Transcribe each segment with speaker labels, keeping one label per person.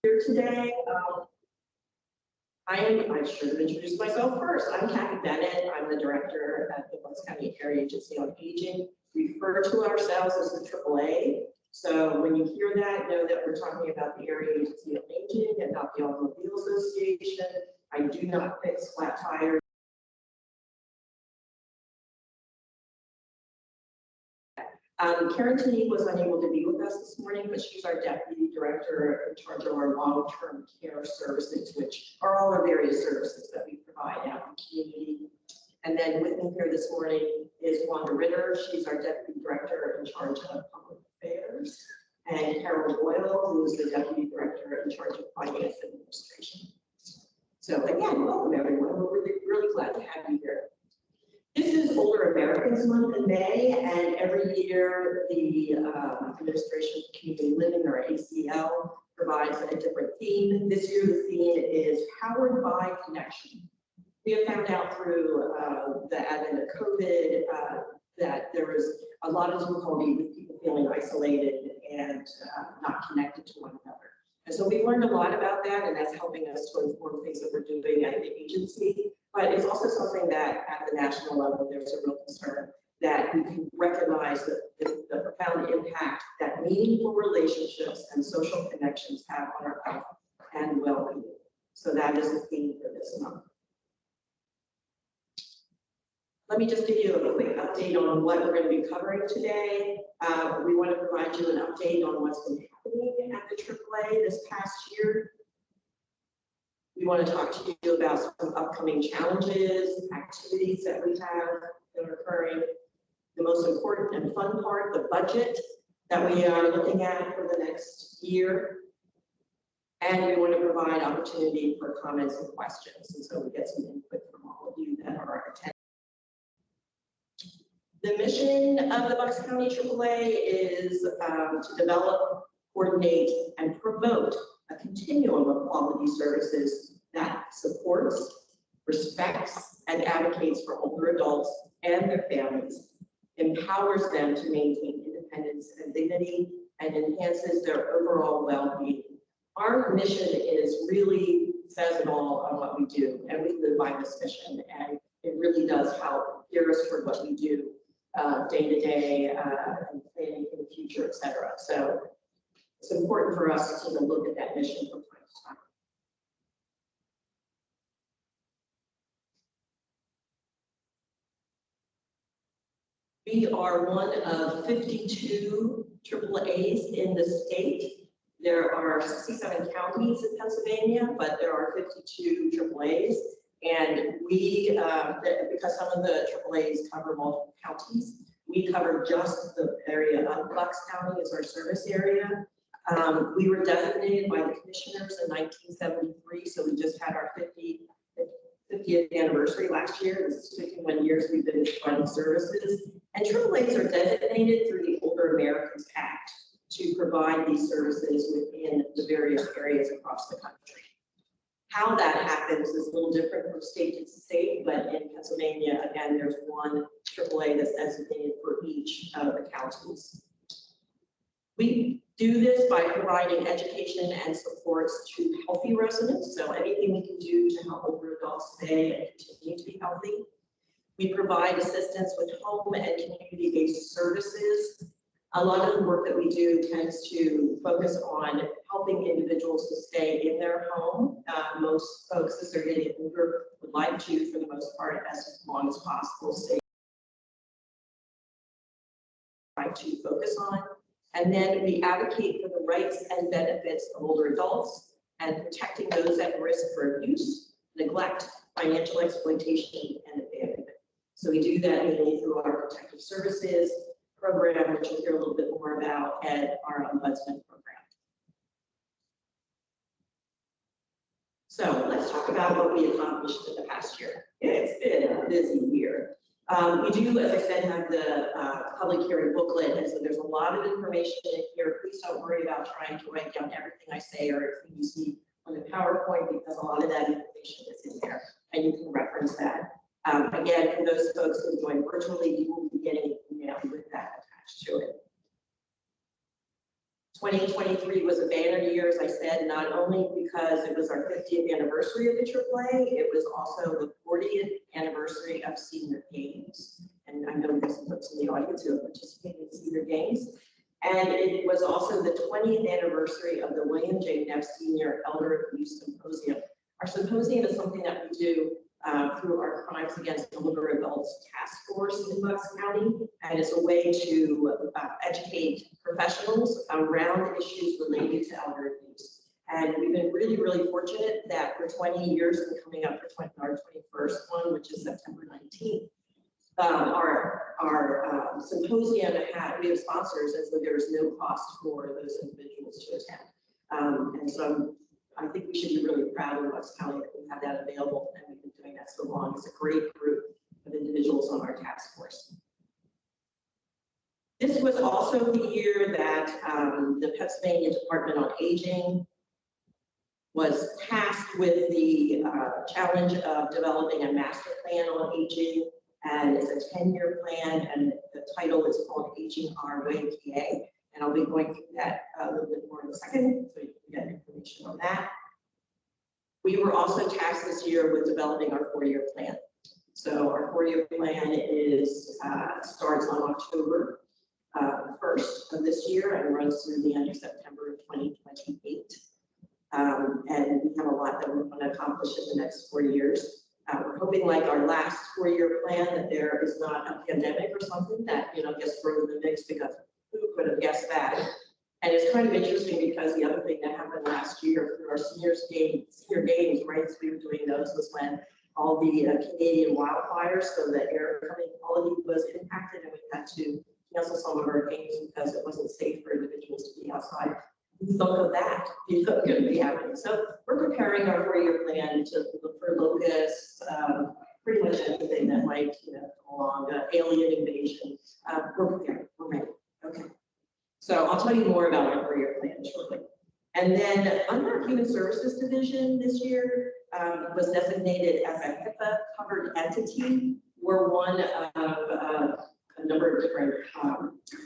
Speaker 1: Here today. I should have introduced myself first. I'm Kathy Bennett. I'm the director at the Bucks County Area Agency on Aging. We refer to ourselves as the AAA. So when you hear that, know that we're talking about the Area Agency on Aging and not the Automobile Association. I do not fix flat tires. Karen Tenney was unable to be with us this morning, but she's our deputy director in charge of our long-term care services, which are all our various services that we provide out in the community. And then with me here this morning is Wanda Ritter. She's our deputy director in charge of public affairs, and Carol Boyle, who is the deputy director in charge of finance and administration. So again, welcome everyone. We're really glad to have you here. This is Older Americans Month in May, and every year the Administration for Community Living, or ACL, provides a different theme. This year the theme is Powered by Connection. We have found out through the advent of COVID that there was a lot of difficulty with people feeling isolated and not connected to one another. And so we've learned a lot about that, and that's helping us to inform things that we're doing at the agency. But it's also something that at the national level, there's a real concern that we can recognize the profound impact that meaningful relationships and social connections have on our health and well-being. So that is the theme for this month. Let me just give you a quick update on what we're going to be covering today. We want to provide you an update on what's been happening at the AAA this past year. We want to talk to you about some upcoming challenges, activities that we have that are occurring. The most important and fun part, the budget that we are looking at for the next year. And we want to provide opportunity for comments and questions. And so we get some input from all of you that are attending. The mission of the Bucks County AAA is to develop, coordinate, and promote a continuum of quality services that supports, respects, and advocates for older adults and their families, empowers them to maintain independence and dignity, and enhances their overall well-being. Our mission is really says it all on what we do, and we live by this mission, and it really does help gear us for what we do day to day and planning for the future, et cetera. So it's important for us to look at that mission from time to time. We are one of 52 AAAs in the state. There are 67 counties in Pennsylvania, but there are 52 AAAs. And we, because some of the AAAs cover multiple counties, we cover just the area of Bucks County as our service area. We were designated by the commissioners in 1973, so we just had our 50th anniversary last year. This is 51 years we've been providing services. And AAAs are designated through the Older Americans Act to provide these services within the various areas across the country. How that happens is a little different from state to state, but in Pennsylvania, again, there's one AAA that's designated for each of the counties. We do this by providing education and supports to healthy residents, so anything we can do to help older adults stay and continue to be healthy. We provide assistance with home and community-based services. A lot of the work that we do tends to focus on helping individuals to stay in their home. Most folks, as they're getting older, would like to, for the most part, as long as possible, stay to focus on. And then we advocate for the rights and benefits of older adults and protecting those at risk for abuse, neglect, financial exploitation, and abandonment. So we do that mainly through our protective services program, which you'll hear a little bit more about, and our ombudsman program. So let's talk about what we accomplished in the past year. It's been a busy year. We do, as I said, have the public hearing booklet, and so there's a lot of information in here. Please don't worry about trying to write down everything I say or everything you see on the PowerPoint, because a lot of that information is in there, and you can reference that. Again, for those folks who join virtually, you will be getting an email with that attached to it. 2023 was a banner year, as I said, not only because it was our 50th anniversary of the AAA, it was also the 40th anniversary of senior games. And I know there's some folks in the audience who have participated in senior games. And it was also the 20th anniversary of the William J. Neff Senior Elder Abuse Symposium. Our symposium is something that we do through our Crimes Against Older Adults Task Force in Bucks County, and it's a way to educate professionals around issues related to elder abuse. And we've been really, really fortunate that for 20 years and coming up for our 21st one, which is September 19th, our symposium we have sponsors, and so there is no cost for those individuals to attend. And so I think we should be really proud of Bucks County that we have that available, and we've been doing that so long. It's a great group of individuals on our task force. This was also the year that the Pennsylvania Department on Aging was tasked with the challenge of developing a master plan on aging, and it's a 10-year plan, and the title is called Aging Our Way PA. And I'll be going through that a little bit more in a second, so you can get information on that. We were also tasked this year with developing our 4-year plan. So our 4-year plan is starts on October 1st of this year and runs through the end of September of 2028. And we have a lot that we want to accomplish in the next 4 years. We're hoping, like our last 4-year plan, that there is not a pandemic or something that gets thrown in the mix, because who could have guessed that? And it's kind of interesting because the other thing that happened last year through our senior games, right, as we were doing those, was when all the Canadian wildfires, so the air quality was impacted, and we had to cancel some of our games because it wasn't safe for individuals to be outside. Think of that, going to be happening. So we're preparing our 4-year plan to look for locusts, pretty much everything that might come along, alien invasion. We're prepared, we're ready. Okay. So I'll tell you more about our 4-year plan shortly. And then under our Human Services Division this year was designated as a HIPAA covered entity. We're one of a number of different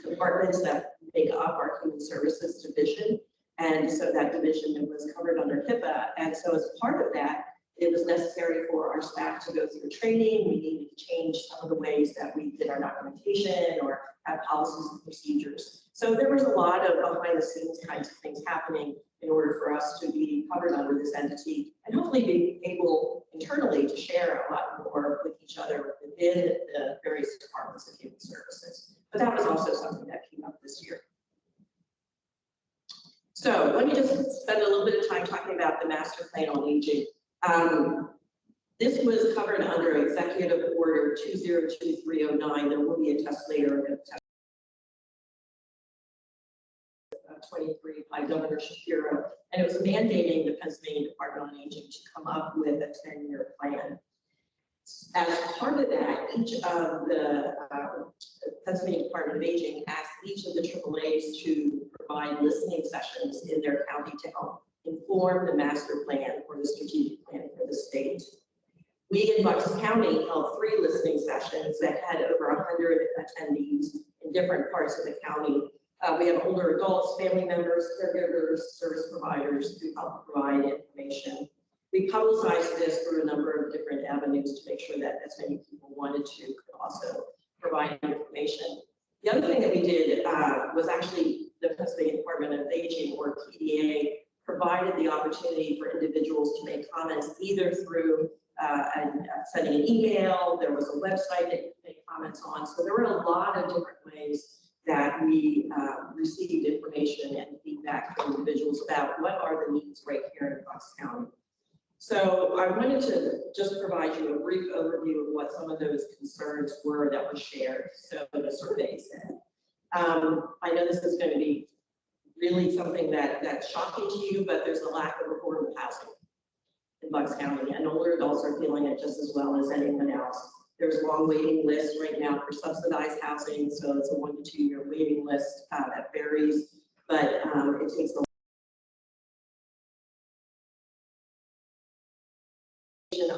Speaker 1: departments that make up our Human Services Division. And so that division was covered under HIPAA. And so as part of that, it was necessary for our staff to go through training. We needed to change some of the ways that we did our documentation or have policies and procedures. So there was a lot of behind the scenes kinds of things happening in order for us to be covered under this entity, and hopefully be able internally to share a lot more with each other within the various departments of human services. But that was also something that came up this year. So let me just spend a little bit of time talking about the master plan on aging. This was covered under Executive Order 202309. There will be a test later in 23 by Governor Shapiro, and it was mandating the Pennsylvania Department on Aging to come up with a 10-year plan. As part of that, each of the Pennsylvania Department of Aging asked each of the AAAs to provide listening sessions in their county to help inform the master plan or the strategic plan for the state. We in Bucks County held 3 listening sessions that had over 100 attendees in different parts of the county. We have older adults, family members, caregivers, service providers who help provide information. We publicized this through a number of different avenues to make sure that as many people wanted to could also provide information. The other thing that we did was actually the Pennsylvania Department of Aging, or PDA, provided the opportunity for individuals to make comments either through sending an email. There was a website that you could make comments on. So there were a lot of different ways that we received information and feedback from individuals about what are the needs right here in Bucks County. So I wanted to just provide you a brief overview of what some of those concerns were that were shared. So the survey said, I know this is going to be really something that's shocking to you, but there's a lack of affordable housing in Bucks County, and older adults are feeling it just as well as anyone else. There's long waiting lists right now for subsidized housing, so it's a 1 to 2 year waiting list that varies, but it takes a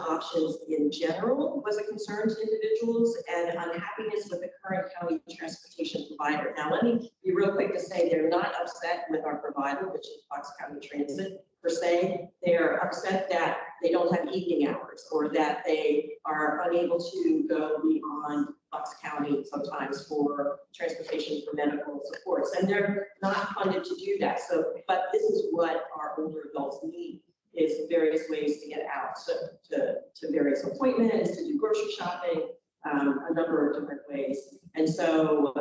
Speaker 1: options in general was a concern to individuals, and unhappiness with the current county transportation provider. Now, let me be real quick to say they're not upset with our provider, which is Fox County Transit per se. They are upset that they don't have evening hours or that they are unable to go beyond Fox County sometimes for transportation for medical supports, and they're not funded to do that. So, but this is what our older adults need, is various ways to get out, so to various appointments, to do grocery shopping, a number of different ways. And so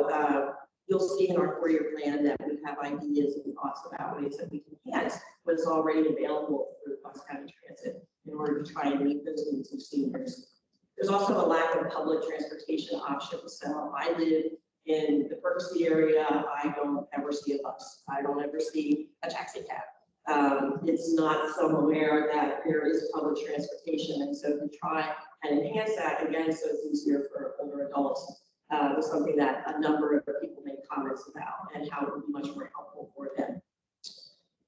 Speaker 1: you'll see in our 4-year plan that we have ideas and thoughts about ways that we can enhance what is already available through Fox County Transit in order to try and meet those needs of seniors. There's also a lack of public transportation options. So I live in the Berkeley area. I don't ever see a bus. I don't ever see a taxi cab. It's not somewhere that there is public transportation. And so to try and enhance that, again, so it's easier for older adults, was something that a number of people made comments about and how it would be much more helpful for them.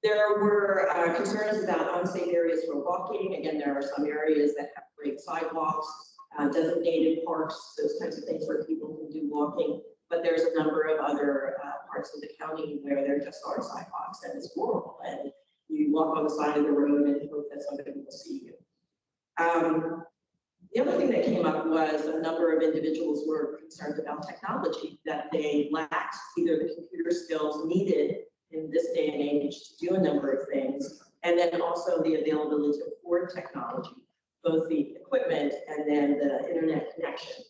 Speaker 1: There were concerns about unsafe areas for walking. Again, there are some areas that have great sidewalks, designated parks, those types of things where people can do walking. But there's a number of other parts of the county where there just aren't sidewalks, and it's horrible. And you walk on the side of the road and hope that somebody will see you. The other thing that came up was a number of individuals were concerned about technology, that they lacked either the computer skills needed in this day and age to do a number of things, and then also the availability to afford technology, both the equipment and then the internet connection.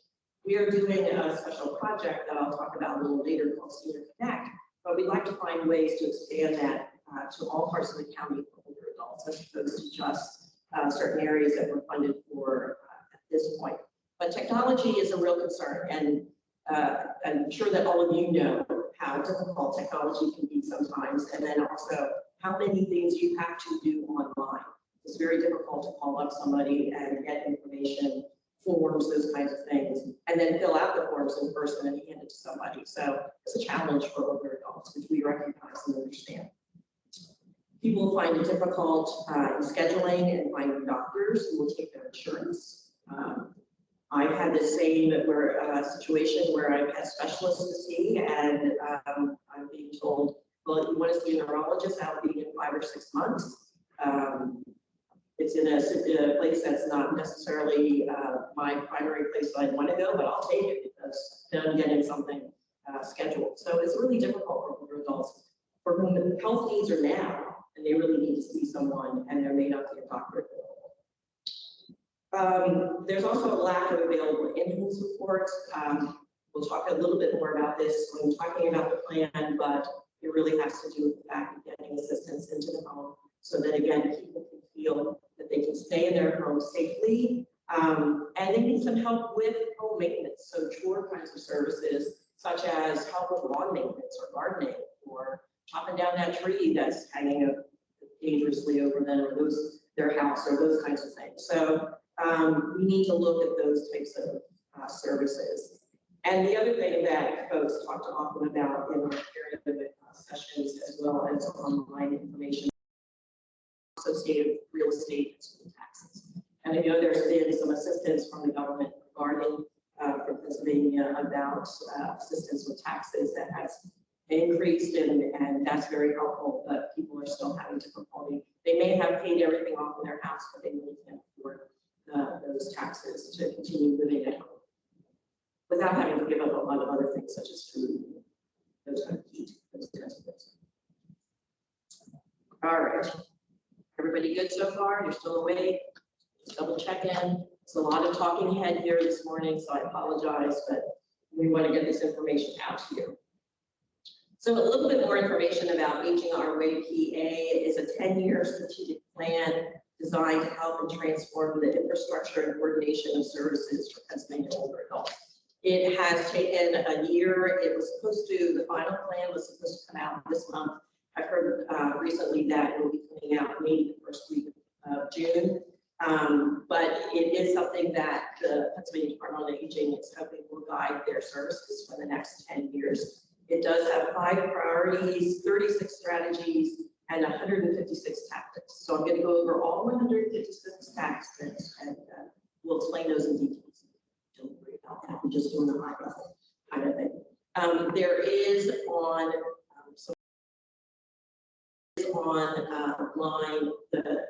Speaker 1: We are doing a special project that I'll talk about a little later called Senior Connect, but we'd like to find ways to expand that to all parts of the county for older adults, as opposed to just certain areas that were funded for at this point. But technology is a real concern, and I'm sure that all of you know how difficult technology can be sometimes, and then also how many things you have to do online. It's very difficult to call up somebody and get information, forms, those kinds of things, and then fill out the forms in person and hand it to somebody. So it's a challenge for older adults, which we recognize and understand. People find it difficult in scheduling and finding doctors who will take their insurance. I've had the same situation where I've had specialists to see, and I'm being told, well, you want to see a neurologist, that'll be in 5 or 6 months. It's in a place that's not necessarily my primary place I'd want to go, but I'll take it because then I'm getting something scheduled. So it's really difficult for older adults for whom the health needs are now, and they really need to see someone, and there may not be a doctor available. There's also a lack of available in-home support. We'll talk a little bit more about this when talking about the plan, but it really has to do with the fact of getting assistance into the home so that, again, people can feel that they can stay in their home safely. And they need some help with home maintenance, so chore kinds of services, such as help with lawn maintenance or gardening, or chopping down that tree that's hanging up dangerously over them, or their house, or those kinds of things. So we need to look at those types of services. And the other thing that folks talked often about in our periodic sessions, as well as online information associated with real estate and school taxes. And I know there's been some assistance from the government regarding from Pennsylvania about assistance with taxes that has increased, and that's very helpful, but people are still having difficulty. They may have paid everything off in their house, but they really can't afford those taxes to continue living at home without having to give up a lot of other things such as food, those kind of heat, those kinds of things. All right. Everybody good so far? You're still awake? Just double check in. It's a lot of talking head here this morning, so I apologize, but we want to get this information out to you. So a little bit more information about Aging Our Way PA is a 10-year strategic plan designed to help and transform the infrastructure and coordination of services for Pennsylvania older adults. It has taken a year. It was supposed to, the final plan was supposed to come out this month. I've heard recently that it will be coming out maybe the first week of June. But it is something that the Pennsylvania Department on Aging is hoping will guide their services for the next 10 years. It does have 5 priorities, 36 strategies, and 156 tactics. So I'm going to go over all 156 tactics, and we'll explain those in detail. Don't worry about that. We're just doing the high level kind of thing. There is on online the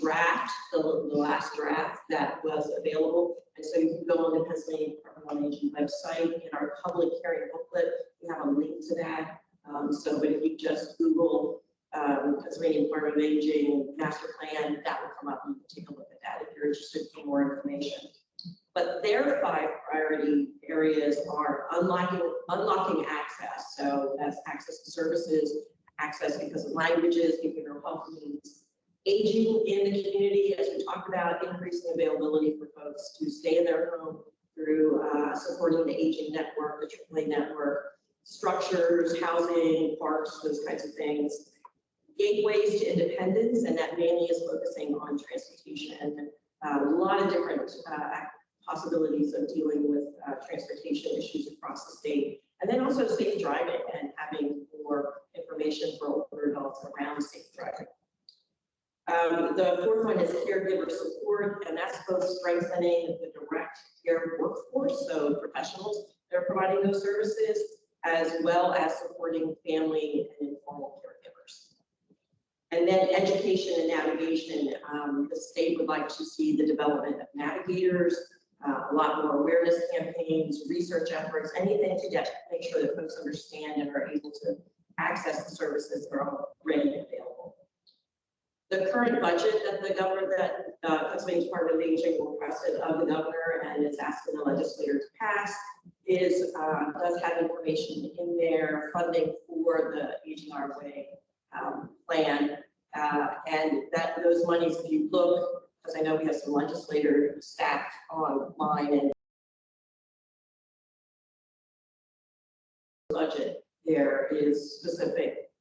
Speaker 1: draft, the last draft that was available. And so you can go on the Pennsylvania Department on Aging website. In our public hearing booklet, we have a link to that. But if you just Google Pennsylvania Department of Aging Master Plan, that will come up and you can take a look at that if you're interested in more information. But their 5 priority areas are unlocking access. So that's access to services, access because of languages, behavioral health needs, aging in the community, as we talked about, increasing availability for folks to stay in their home through supporting the aging network, the AAA network, structures, housing, parks, those kinds of things. Gateways to independence, and that mainly is focusing on transportation. A lot of different possibilities of dealing with transportation issues across the state. And then also safe driving and having more information for older adults around safe driving. The 4th one is caregiver support, and that's both strengthening the direct care workforce, so professionals that are providing those services, as well as supporting family and informal caregivers. And then education and navigation. The state would like to see the development of navigators, a lot more awareness campaigns, research efforts, anything to make sure that folks understand and are able to access the services that are already available. The current budget that the governor, Pennsylvania Department of Aging requested of the governor and is asking the legislature to pass does have information in there, funding for the Aging Our Way plan, and those monies, if you look, because I know we have some legislator staff online, and budget there is specific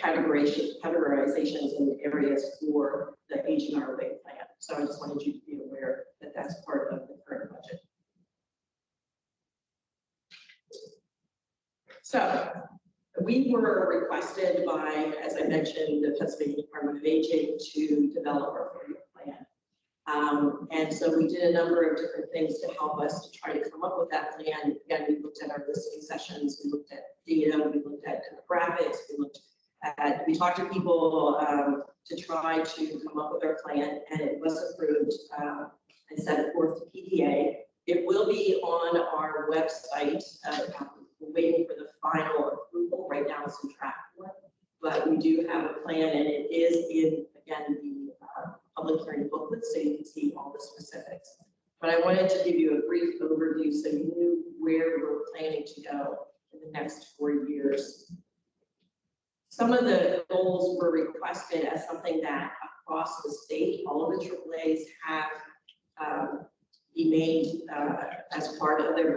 Speaker 1: categorizations in areas for the Aging Our Way plan. So I just wanted you to be aware that that's part of the current budget. So we were requested by, as I mentioned, the Pennsylvania Department of Aging to develop our 4-year plan. And so we did a number of different things to help us to try to come up with that plan. Again, we looked at our listening sessions, we looked at data, we looked at demographics, we talked to people to try to come up with our plan, and it was approved and sent forth to PDA. It will be on our website. We're waiting for the final approval. Right now it's in draft form, but we do have a plan, and it is in, again, the public hearing booklet, so you can see all the specifics. But I wanted to give you a brief overview so you knew where we're planning to go in the next 4 years. Some of the goals were requested as something that across the state, all of the AAAs have be made as part of their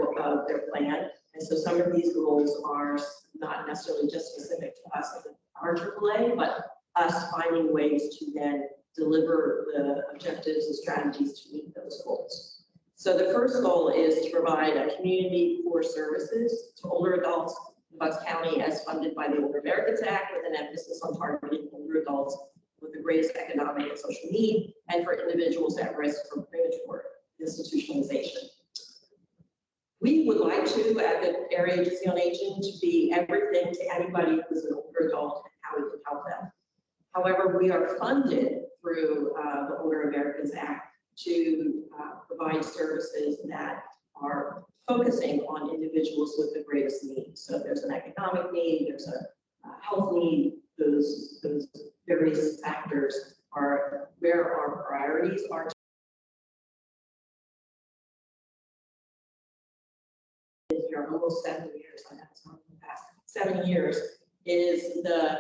Speaker 1: plan. And so some of these goals are not necessarily just specific to us as our AAA, but us finding ways to then deliver the objectives and strategies to meet those goals. So the first goal is to provide a community core services to older adults in Bucks County as funded by the Older Americans Act, with an emphasis on targeting older adults with the greatest economic and social need, and for individuals at risk from premature institutionalization. We would like to, at the Area Agency on Aging, to be everything to anybody who's an older adult and how we can help them. However, we are funded through the Older Americans Act to provide services that are focusing on individuals with the greatest needs. So there's an economic need, there's a health need, those various factors are where our priorities are. Here almost 7 years, I know it's not in the past 7 years, is the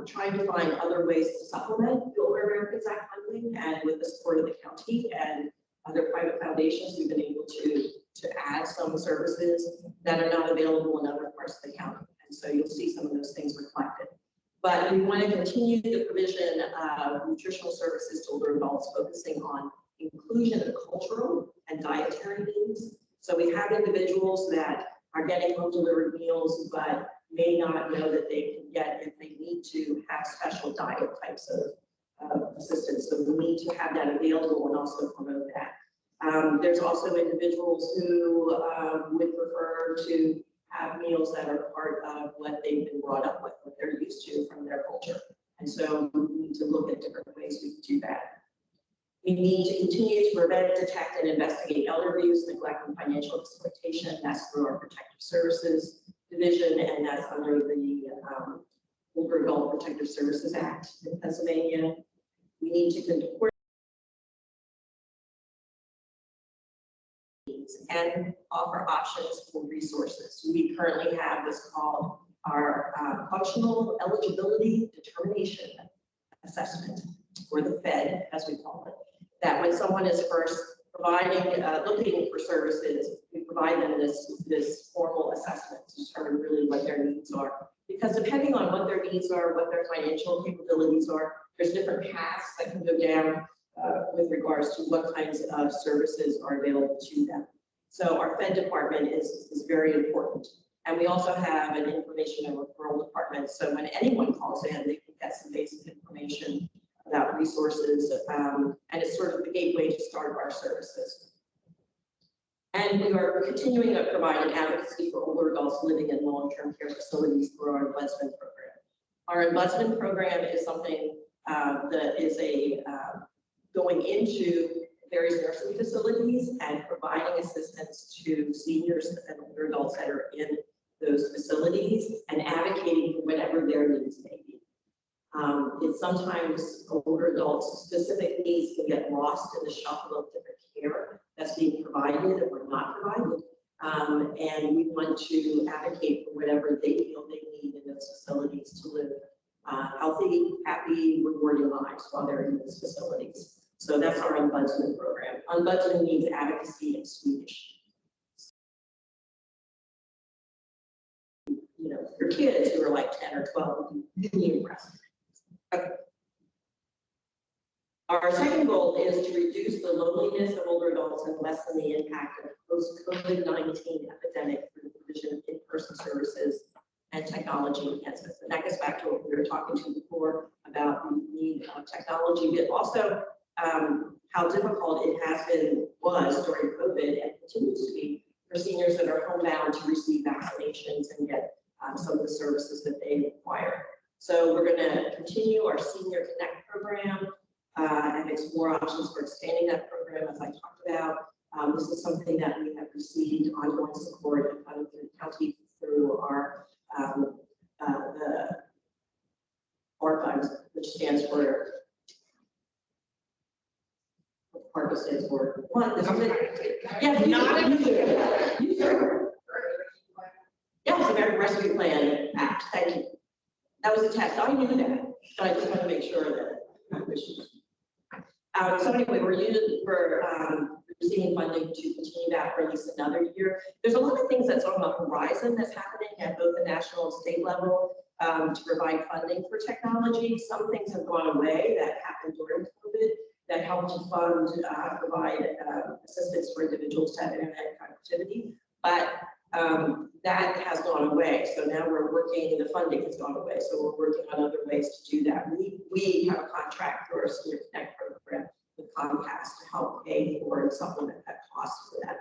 Speaker 1: trying to find other ways to supplement the Older Americans Act funding, and with the support of the county and other private foundations, we've been able to add some services that are not available in other parts of the county. And so you'll see some of those things reflected. But we want to continue the provision of nutritional services to older adults, focusing on inclusion of cultural and dietary needs. So we have individuals that are getting home delivered meals, but may not know that they can get, if they need to, have special diet types of assistance. So we need to have that available and also promote that. There's also individuals who would prefer to have meals that are part of what they've been brought up with, what they're used to from their culture. And so we need to look at different ways we can do that. We need to continue to prevent, detect, and investigate elder abuse, neglect, and financial exploitation. That's through our Protective Services Division, and that's under the Older Adult Protective Services Act in Pennsylvania. We need to coordinate and offer options for resources. We currently have what's called our Functional Eligibility Determination Assessment, or the FED, as we call it, that when someone is first providing, looking for services, we provide them this formal assessment to determine really what their needs are. Because depending on what their needs are, what their financial capabilities are, there's different paths that can go down with regards to what kinds of services are available to them. So our Fed department is very important. And we also have an information and referral department. So when anyone calls in, they can get some basic information about resources. And it's sort of the gateway to start our services. And we are continuing to provide an advocacy for older adults living in long-term care facilities through our ombudsman program. Our ombudsman program is something that is going into various nursing facilities and providing assistance to seniors and older adults that are in those facilities and advocating for whatever their needs may be. It's sometimes older adults' specific needs can get lost in the shuffle of different care that's being provided or not provided. And we want to advocate for whatever they feel they need in those facilities to live healthy, happy, rewarding lives while they're in those facilities. So that's our ombudsman program. Ombudsman means advocacy in Swedish. You know, your kids who are like 10 or 12, really impressed. Okay. Our second goal is to reduce the loneliness of older adults and lessen the impact of post-COVID-19 epidemic through the provision of in-person services and technology enhancements. And that gets back to what we were talking to before about the need of technology, but also how difficult it was during COVID and continues to be for seniors that are homebound to receive vaccinations and get some of the services that they require. So we're going to continue our Senior Connect program and explore options for expanding that program, as I talked about. This is something that we have received ongoing support and funding through the county through our the ARPA, which stands for ARPA stands for one. Yeah, yes, American Rescue Plan Act. Thank you. That was a test. I knew that, but I just want to make sure that. So anyway, we're receiving funding to continue that for at least another year. There's a lot of things that's on the horizon that's happening at both the national and state level to provide funding for technology. Some things have gone away that happened during COVID that helped to fund, provide assistance for individuals to have internet connectivity. But that has gone away. So now we're working, the funding has gone away. So we're working on other ways to do that. We have a contract through our Senior Connect program with Comcast to help pay for and supplement that cost for that.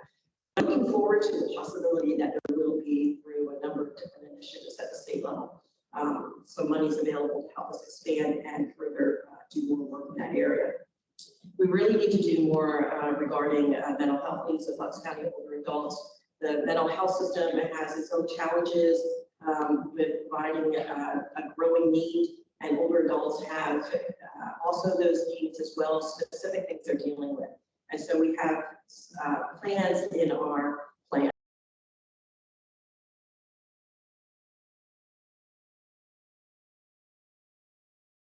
Speaker 1: I'm looking forward to the possibility that there will be through a number of different initiatives at the state level. So money's available to help us expand and further do more work in that area. We really need to do more regarding mental health needs of Bucks County older adults. The mental health system has its own challenges with providing a growing need, and older adults have also those needs as well as specific things they're dealing with. And so we have plans in our plan.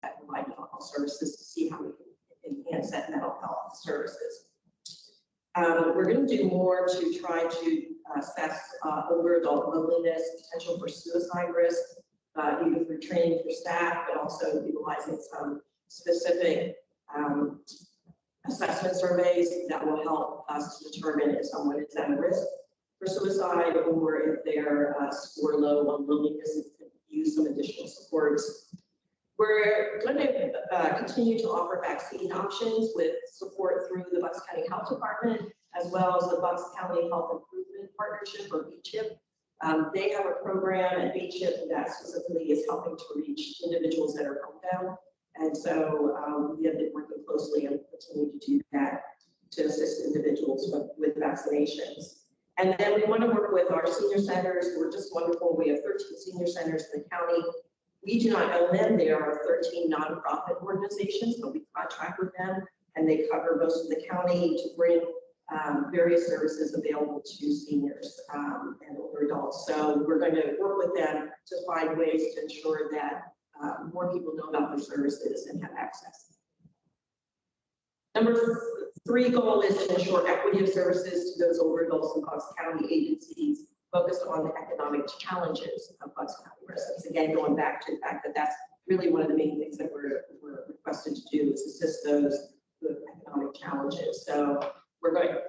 Speaker 1: That provide mental health services to see how we can enhance that mental health services. We're going to do more to try to assess older adult loneliness, potential for suicide risk, either through training for staff, but also utilizing some specific assessment surveys that will help us to determine if someone is at risk for suicide or if they're score low on loneliness and can use some additional supports. We're going to continue to offer vaccine options with support through the Bucks County Health Department, as well as the Bucks County Health Improvement Partnership, or BCHIP. They have a program at BCHIP that specifically is helping to reach individuals that are homebound. And so we have been working closely and continue to do that to assist individuals with vaccinations. And then we want to work with our senior centers who are just wonderful. We have 13 senior centers in the county. We do not own them. There are 13 nonprofit organizations, but we contract with them, and they cover most of the county to bring various services available to seniors and older adults. So we're going to work with them to find ways to ensure that more people know about their services and have access. Number 3 goal is to ensure equity of services to those older adults in Bucks County agencies focused on the economic challenges of Bucks County residents. Again, going back to the fact that that's really one of the main things that we're requested to do is assist those with economic challenges. So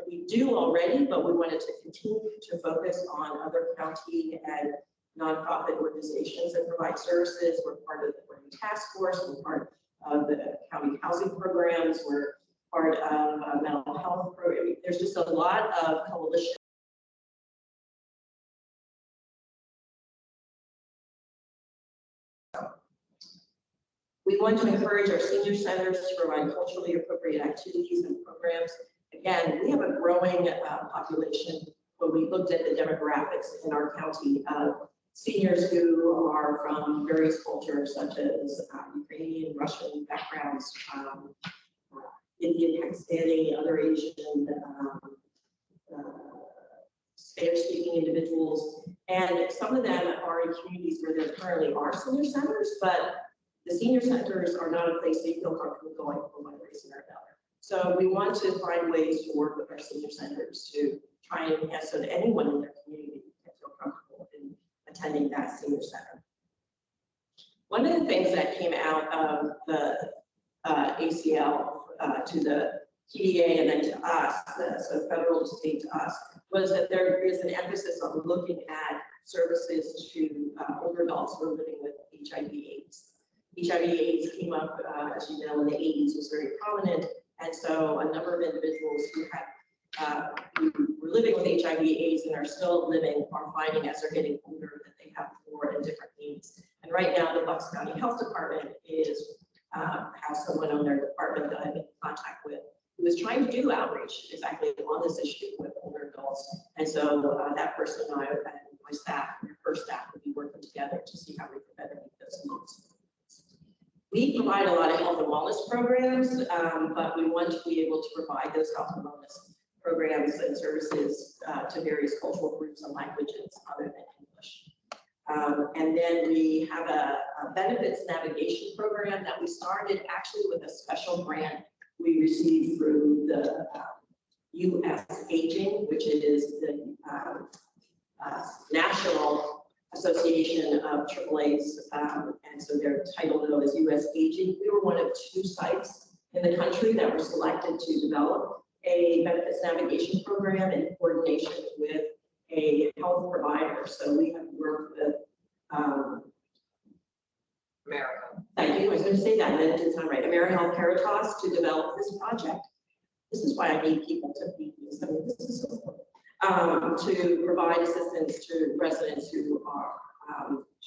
Speaker 1: we do already, but we wanted to continue to focus on other county and nonprofit organizations that provide services. We're part of the Learning Task Force. We're part of the county housing programs. We're part of a mental health program. There's just a lot of coalition. We want to encourage our senior centers to provide culturally appropriate activities and programs. Again, we have a growing population. When we looked at the demographics in our county of seniors who are from various cultures, such as Ukrainian, Russian backgrounds, Indian, Pakistani, other Asian, Spanish-speaking individuals, and some of them are in communities where there currently are senior centers, but the senior centers are not a place they feel comfortable going for one reason or another. So we want to find ways to work with our senior centers to try and enhance so that anyone in their community can feel comfortable in attending that senior center. One of the things that came out of the ACL to the PDA and then to us, so federal to state to us, was that there is an emphasis on looking at services to older adults who are living with HIV/AIDS. HIV/AIDS came up, as you know, in the 80s, was very prominent, and so a number of individuals who who were living with HIV/AIDS and are still living are finding as they're getting older that they have more and different needs. And right now, the Bucks County Health Department has someone on their department that I'm in contact with who is trying to do outreach exactly on this issue with older adults. And so that person and I and my staff, her staff, will be working together to see how we can better meet those needs. We provide a lot of health and wellness programs, but we want to be able to provide those health and wellness programs and services to various cultural groups and languages other than English. And then we have a benefits navigation program that we started actually with a special grant we received through the U.S. Aging, which is the National Association of AAAs, and so their title though is U.S. Aging. We were one of 2 sites in the country that were selected to develop a benefits navigation program in coordination with a health provider. So we have worked with Thank you. I was going to say that, and then it didn't sound right. AmeriHealth Caritas to develop this project. This is why I need people to be this. I mean, this is so important. To provide assistance to residents who are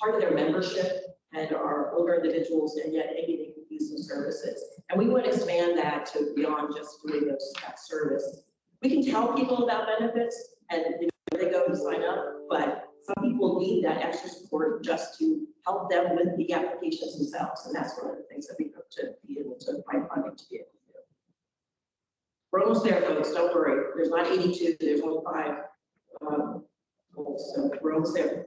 Speaker 1: part of their membership and are older individuals and yet maybe they can use some services. And we want to expand that to beyond just doing that service. We can tell people about benefits and they go to sign up, but some people need that extra support just to help them with the applications themselves. And that's one of the things that we hope to be able to find funding to be able to do. We're almost there, folks. Don't worry. There's not 82. There's only 5 goals. So we're almost there.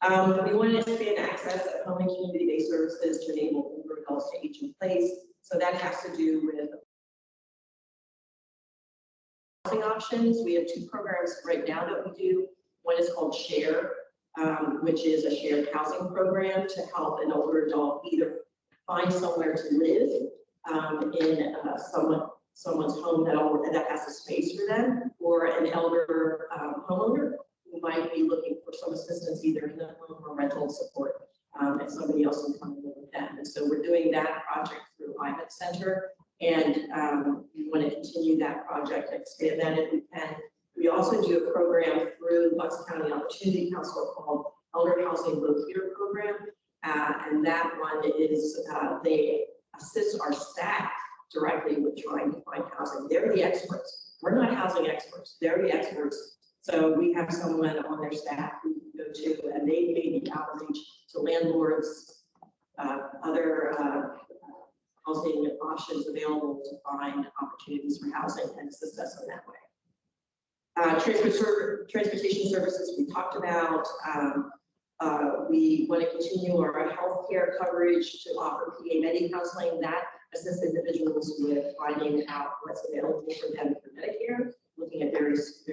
Speaker 1: We want to expand access to home and community-based services to enable older adults to age in place. So that has to do with housing options. We have 2 programs right now that we do. One is called SHARE, which is a shared housing program to help an older adult either find somewhere to live in someone's home that has a space for them, or an elder homeowner who might be looking for some assistance either in the home or rental support, and somebody else can come and live with them. And so we're doing that project through IMET Center, and we want to continue that project, expand that if we can. We We also do a program through the Bucks County Opportunity Council called Elder Housing Locator Program. And that one is, they assist our staff directly with trying to find housing. They're the experts. We're not housing experts. They're the experts. So we have someone on their staff who we can go to, and they may be outreach to landlords, other housing options available to find opportunities for housing and assist us in that way. Transportation services we talked about. We want to continue our healthcare coverage to offer PA Medi counseling that assists individuals with finding out what's available for them for Medicare, looking at various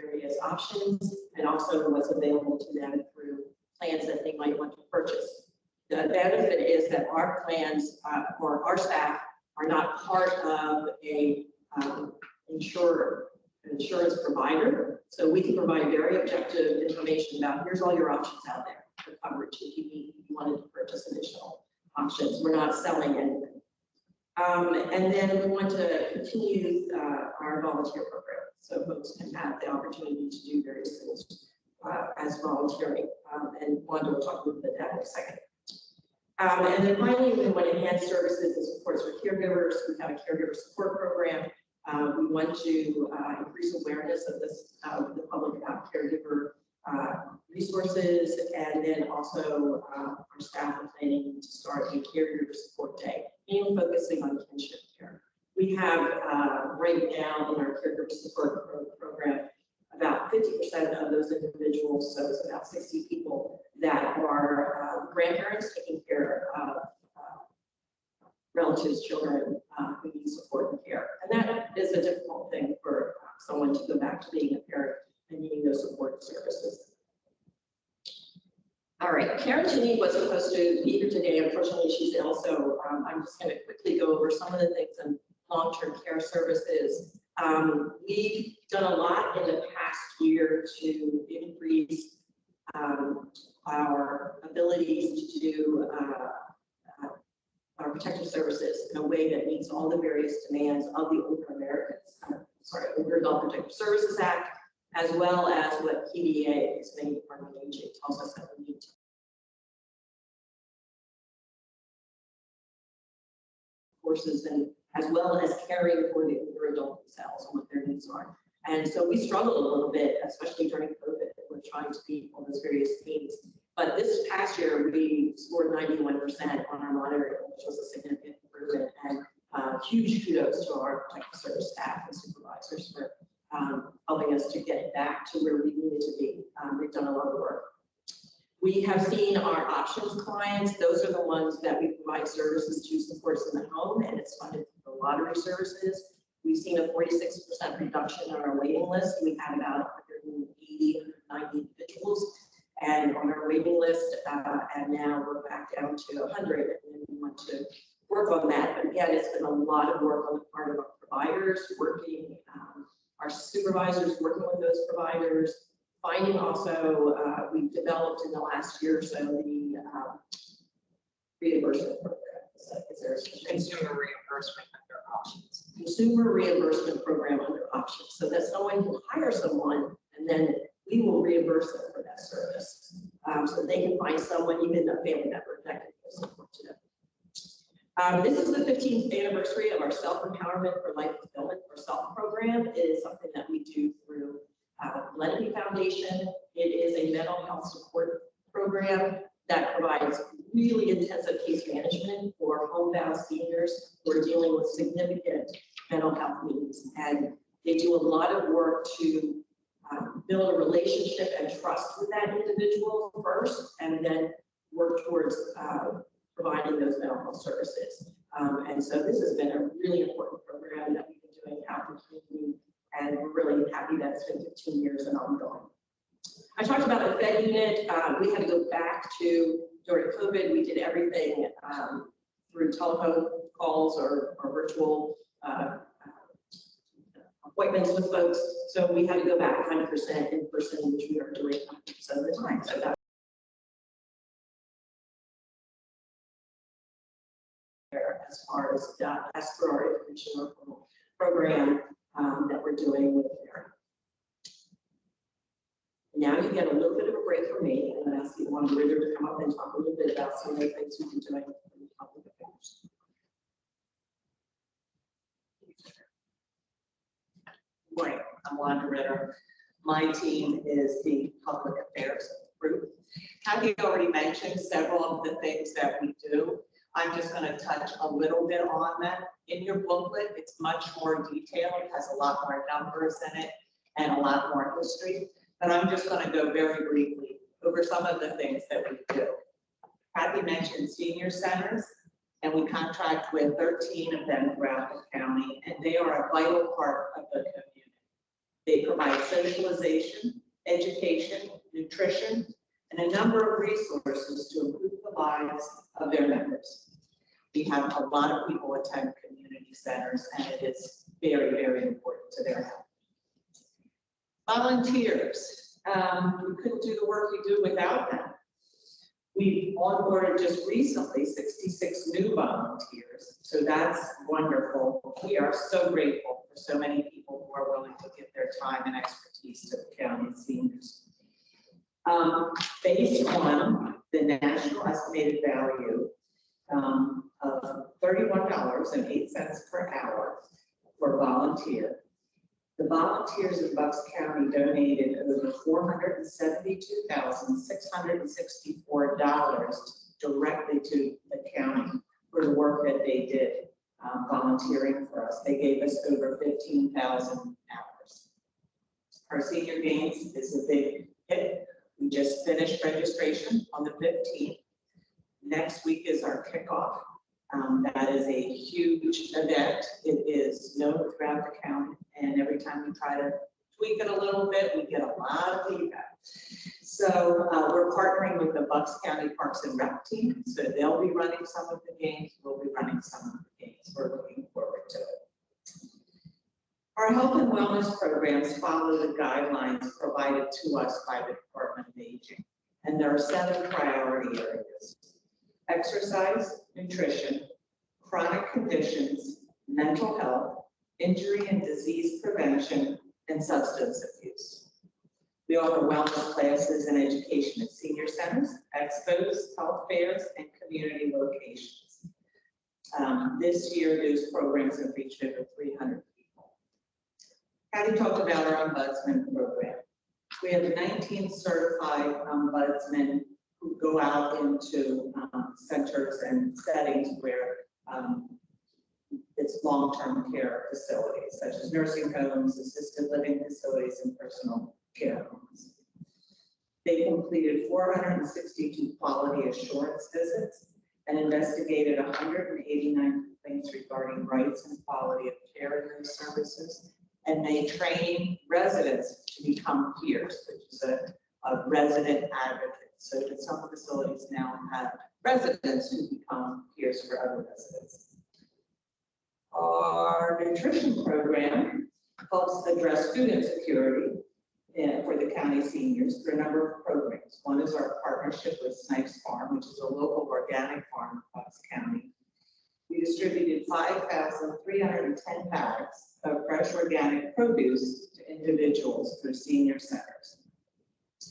Speaker 1: options, and also what's available to them through plans that they might want to purchase. The benefit is that our plans or our staff are not part of a insurance provider, so we can provide very objective information about here's all your options out there for coverage if you wanted to purchase additional options. We're not selling anything. And then we want to continue our volunteer program, so folks can have the opportunity to do various things as volunteering. And Wanda will talk a little bit about that in a second. And then finally, we want to enhance services and supports for caregivers. We have a caregiver support program. We want to increase awareness of this, the public about caregiver resources, and then also our staff are planning to start a caregiver support day, mainly focusing on kinship care. We have right now in our caregiver support program about 50% of those individuals, so it's about 60 people that are grandparents taking care of relatives, children who need support and care. And that is a difficult thing for someone to go back to being a parent and needing those support services. All right, Karen Cheney was supposed to be here today. Unfortunately, she's ill, so I'm just going to quickly go over some of the things in long-term care services. We've done a lot in the past year to increase our abilities to do our protective services in a way that meets all the various demands of the Older Older Adult Protective Services Act, as well as what PDA, Pennsylvania Department of Aging, tells us that we need to. Courses and as well as caring for the older adult themselves and what their needs are. And so we struggled a little bit, especially during COVID, with trying to meet all those various needs. But this past year, we scored 91% on our monitoring, which was a significant improvement, and huge kudos to our protective service staff and supervisors for helping us to get back to where we needed to be. We've done a lot of work. We have seen our options clients. Those are the ones that we provide services to supports in the home, and it's funded through the lottery services. We've seen a 46% reduction on our waiting list. We had about 180, 190 individuals and on our waiting list, and now we're back down to 100, and we want to work on that. But again, it's been a lot of work on the part of our providers, working, our supervisors working with those providers, finding also, we've developed in the last year or so the reimbursement program. Is there a consumer reimbursement under options? Consumer reimbursement program under options. So that someone can hire someone and then we will reimburse them for that service. So they can find someone, even a family member, that can give support to them. This is the 15th anniversary of our Self-Empowerment for Life Fulfillment or SELF program. It is something that we do through Lenity Foundation. It is a mental health support program that provides really intensive case management for homebound seniors who are dealing with significant mental health needs. And they do a lot of work to build a relationship and trust with that individual first, and then work towards providing those mental health services. And so this has been a really important program that we've been doing out in the community, and we're really happy that it's been 15 years and ongoing. I talked about the Fed unit. We had to go back to, during COVID, we did everything through telephone calls or virtual appointments with folks. So we had to go back 100% in person, which we are doing 100% of the time. So that as far as for our information program that we're doing with there. Now you get a little bit of a break from me, and I'm asking one Ritter to come up and talk a little bit about some of the things we've been doing in public affairs.
Speaker 2: Good morning, I'm Wanda Ritter. My team is the public affairs group. Kathy already mentioned several of the things that we do. I'm just going to touch a little bit on that. In your booklet, it's much more detailed. It has a lot more numbers in it and a lot more history. But I'm just going to go very briefly over some of the things that we do. Kathy mentioned senior centers, and we contract with 13 of them throughout the county, and they are a vital part of the community. They provide socialization, education, nutrition, and a number of resources to improve the lives of their members. We have a lot of people attend community centers, and it is very, very important to their health. Volunteers, we couldn't do the work we do without them. We've onboarded just recently 66 new volunteers, so that's wonderful. We are so grateful for so many people who are willing to give their time and expertise to the county seniors. Based on the national estimated value of $31.08 per hour for volunteer, the volunteers in Bucks County donated over $472,664 directly to the county for the work that they did volunteering for us. They gave us over 15,000 hours. Our senior games is a big hit. We just finished registration on the 15th. Next week is our kickoff. That is a huge event. It is known throughout the county, and every time we try to tweak it a little bit, we get a lot of feedback. So we're partnering with the Bucks County Parks and Rec team, so they'll be running some of the games. We'll be running some of the games. We're looking forward to it. Our health and wellness programs follow the guidelines provided to us by the Department of Aging, and there are 7 priority areas: exercise, nutrition, chronic conditions, mental health, injury and disease prevention, and substance abuse. We offer wellness classes and education at senior centers, expos, health fairs, and community locations. This year, those programs have reached over 300 people. Patty talked about our ombudsman program. We have 19 certified ombudsmen who go out into centers and settings where it's long-term care facilities, such as nursing homes, assisted living facilities, and personal care homes. They completed 462 quality assurance visits and investigated 189 complaints regarding rights and quality of care in those services. And they train residents to become peers, which is a resident advocate. So that some facilities now have residents who become peers for other residents. Our nutrition program helps address food insecurity for the county seniors through a number of programs. One is our partnership with Snipes Farm, which is a local organic farm in Bucks County. We distributed 5,310 bags of fresh organic produce to individuals through senior centers.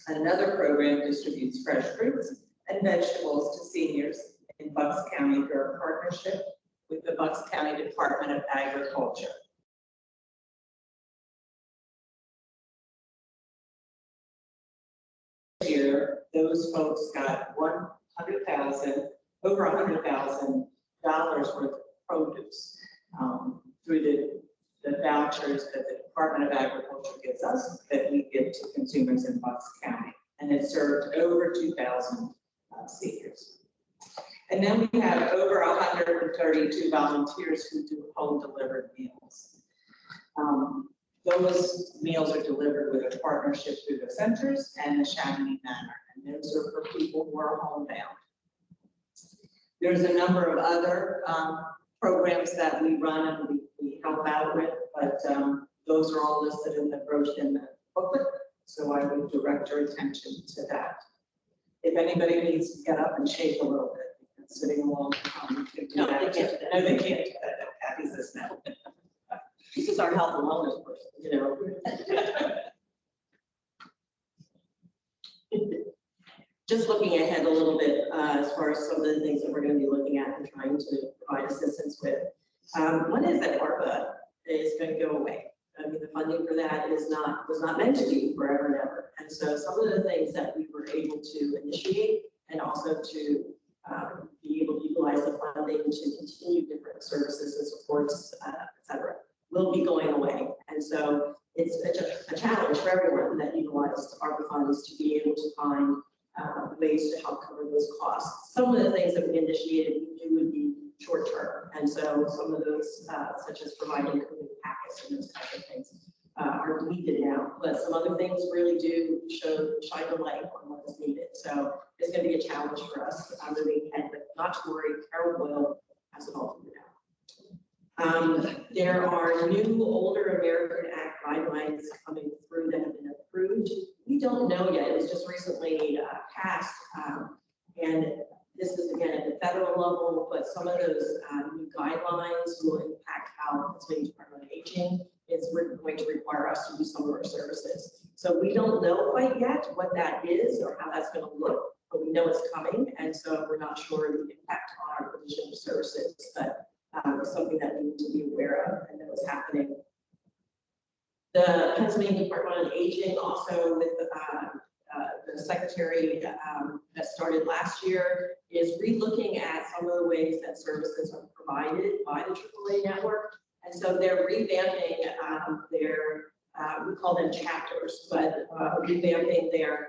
Speaker 2: Another program distributes fresh fruits and vegetables to seniors in Bucks County through our partnership with the Bucks County Department of Agriculture. This year, those folks got over $100,000 worth of produce through the vouchers that the Department of Agriculture gives us that we give to consumers in Bucks County. And it served over 2,000 seniors. And then we have over 132 volunteers who do home delivered meals. Those meals are delivered with a partnership through the centers and the Chamonix Manor. And those are for people who are homebound. There's a number of other programs that we run and we help out with, but those are all listed in the brochure in the booklet, so I would direct your attention to that. If anybody needs to get up and shake a little bit, sitting along, you can do that. No, they can't do that. No, Patty's this now. This is our health and wellness person, you know.
Speaker 1: Just looking ahead a little bit, as far as some of the things that we're going to be looking at and trying to provide assistance with. One is that ARPA is going to go away. I mean, the funding for that was not meant to be forever and ever. And so some of the things that we were able to initiate and also to be able to utilize the funding to continue different services and supports, et cetera, will be going away. And so it's a challenge for everyone that utilizes ARPA funds to be able to find ways to help cover those costs. Some of the things that we initiated would be short term. And so some of those, such as providing COVID packets and those kinds of things, are needed now. But some other things really do shine the light on what is needed. So it's going to be a challenge for us moving ahead, but not to worry, Carol Boyle has it all figured out. There are new Older American Act guidelines coming through that have been approved. We don't know yet. It was just recently passed. And this is again at the federal level, but some of those new guidelines will impact how Pennsylvania Department of Aging is going to require us to do some of our services. So we don't know quite yet what that is or how that's going to look, but we know it's coming. And so we're not sure the impact on our provision of services, but it's something that we need to be aware of and know is happening. The Pennsylvania Department of Aging also with the secretary that started last year is relooking at some of the ways that services are provided by the AAA network. And so they're revamping their, we call them chapters, but revamping their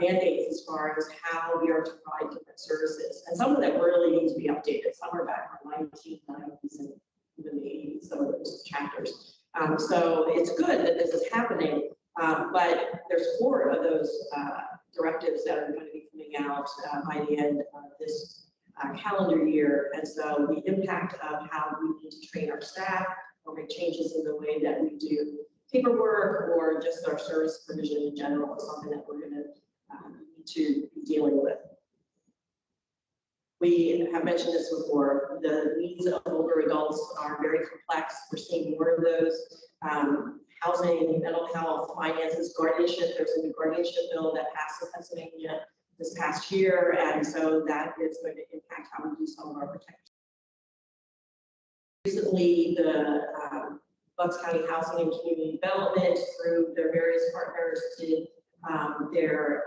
Speaker 1: mandates as far as how we are to provide different services. And some of them really need to be updated. Some are back from 1990s and even the 80s, some of those chapters. So it's good that this is happening, but there's 4 of those directives that are going to be coming out by the end of this calendar year. And so the impact of how we need to train our staff or make changes in the way that we do paperwork or just our service provision in general is something that we're going to need to be dealing with. We have mentioned this before. The needs of older adults are very complex. We're seeing more of those. Housing, mental health, finances, guardianship. There's a new guardianship bill that passed in Pennsylvania this past year, and so that is going to impact how we do some of our protection. Recently, the Bucks County Housing and Community Development, through their various partners, did their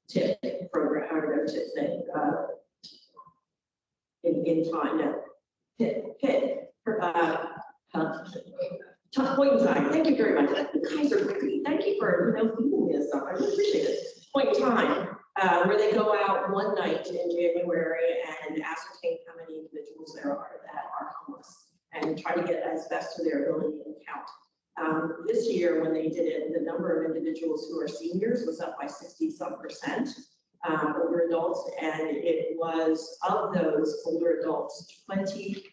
Speaker 1: TIP program, or their TIP thing, in time, no, PIP, point in time. Thank you very much. You guys are great. Thank you for feeding me this stuff. I really appreciate it. Point in time, where they go out one night in January and ascertain how many individuals there are that are homeless and try to get as best to their ability and count. This year, when they did it, the number of individuals who are seniors was up by 60-some%, older adults, and it was of those older adults, 20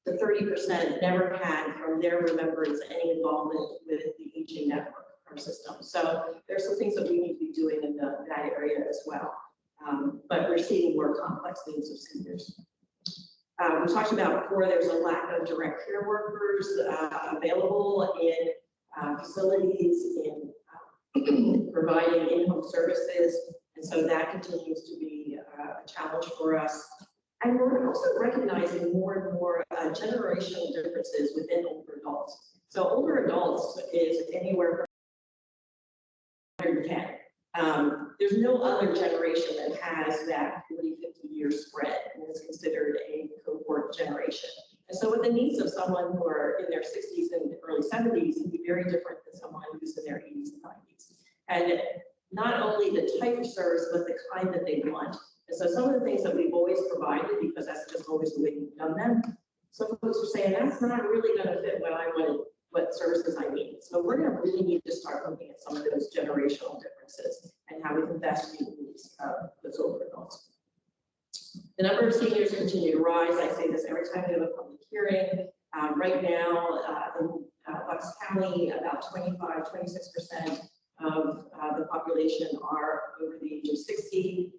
Speaker 1: to 30% never had from their remembrance any involvement with the aging network or system. So there's some things that we need to be doing in that area as well. But we're seeing more complex needs of seniors. We talked about before, there's a lack of direct care workers available in facilities, in providing in-home services. And so that continues to be a challenge for us. And we're also recognizing more and more generational differences within older adults. So older adults is anywhere from 110. There's no other generation that has that 40, 50-year spread and is considered a cohort generation. And so with the needs of someone who are in their 60s and early 70s can be very different than someone who's in their 80s and 90s. And not only the type of service, but the kind that they want. And so some of the things that we've always provided, because that's just always the way we've done them, some folks are saying that's not really going to fit what I wanted, what services I need. So we're going to really need to start looking at some of those generational differences and how we can best meet the needs of those older adults. The number of seniors continue to rise. I say this every time we have a public hearing. Right now, in Bucks County, about 26% of the population are over the age of 60.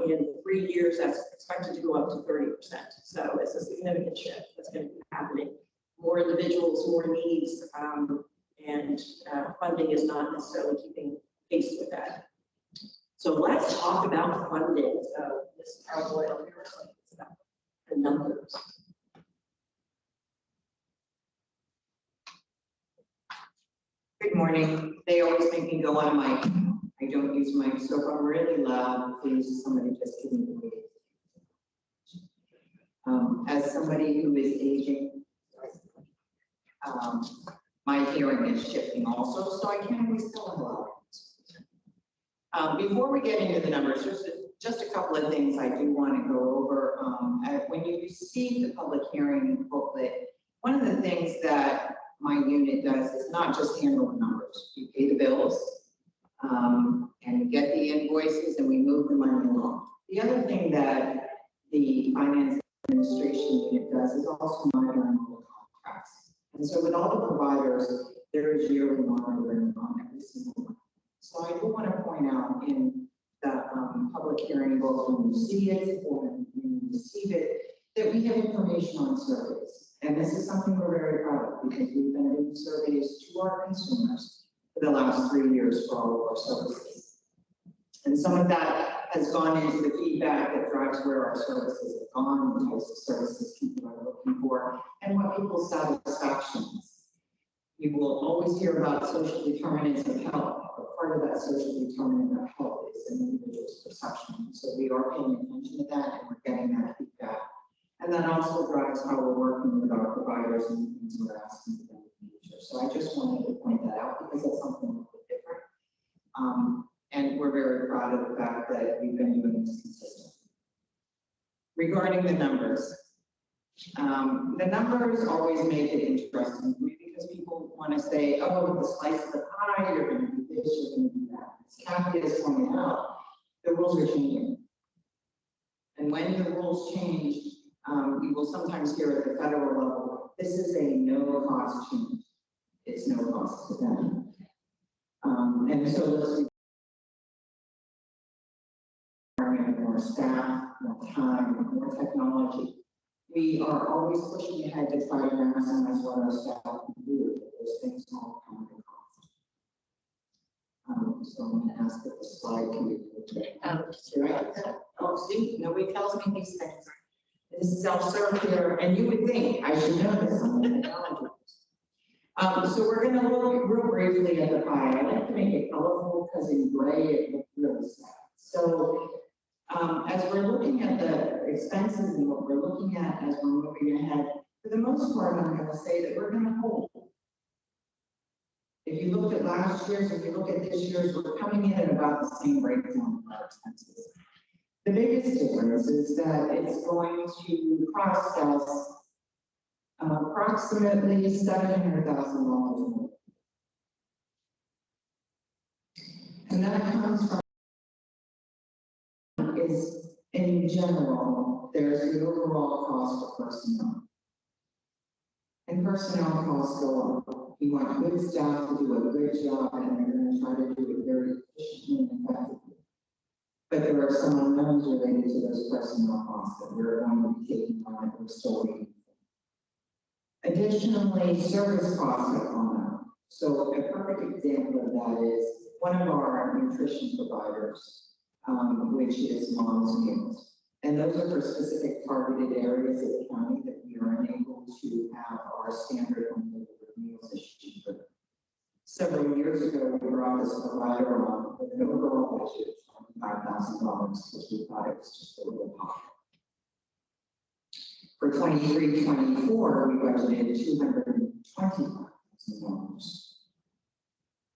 Speaker 1: In 3 years, that's expected to go up to 30%. So it's a significant shift that's going to be happening. More individuals, more needs, and funding is not necessarily keeping faced with that. So let's talk about funding. So this is probably on your side, it's about the numbers.
Speaker 2: Good morning. They always make me go on mic. I don't use mic, so if I'm really loud, please, somebody just give me the wave. As somebody who is aging, my hearing is shifting also, so I can't always tell loud. Before we get into the numbers, just a couple of things I do want to go over. When you receive the public hearing booklet, one of the things that my unit does is not just handle the numbers. We pay the bills, and we get the invoices, and we move the money along. The other thing that the finance administration unit does is also monitoring all the contracts. And so with all the providers, there is yearly monitoring on every single one. So I do want to point out in the public hearing book, when you see it or when you receive it, that we have information on surveys. And this is something we're very proud of because we've been doing surveys to our consumers for the last 3 years for all of our services. And some of that has gone into the feedback that drives where our services have gone, the types of services people are looking for, and what people's satisfaction is. You will always hear about social determinants of health, but part of that social determinant of health is an individual's perception. So we are paying attention to that and we're getting that feedback. And that also drives how we're working with our providers and things we're asking them in the future. So I just wanted to point that out because that's something a little bit different. And we're very proud of the fact that we've been doing this consistently. Regarding the numbers always make it interesting to me because people want to say, oh, the slice of the pie, you're going to do this, you're going to do that. As Kathy has pointed out, the rules are changing. And when the rules change, you will sometimes hear at the federal level, this is a no-cost change. It's no cost to them. And so let's more staff, more time, more technology. We are always pushing ahead to try to maximize what our staff can do. Those things all come at a cost. So I'm going to ask that the slide can be oh, see, nobody tells me these things. This is self-serve here, and you would think I should know this on the technology. So we're going to look real briefly at the pie. I like to make it colorful because in gray it looks really sad. So as we're looking at the expenses and what we're looking at as we're moving ahead, for the most part, I'm going to say that we're going to hold. If you looked at last year's, if you look at this year's, we're coming in at about the same breakdown of our expenses. The biggest difference is that it's going to cost us approximately $700,000 more. And that comes from is in general, there's the overall cost of personnel. And personnel costs go up. You want good staff to do a good job and they're going to try to do it very efficiently and effectively. But there are some unknowns related to those personnel costs that we're going to be taking on and we're still waiting for. Additionally, service costs have gone up. So a perfect example of that is one of our nutrition providers, which is Mom's Meals. And those are for specific targeted areas of the county that we are unable to have our standard unlimited meals issued for. Several years ago, we brought this provider on with an overall budget of $25,000 because we thought it was just a little high. For 23-24, we budgeted $225,000.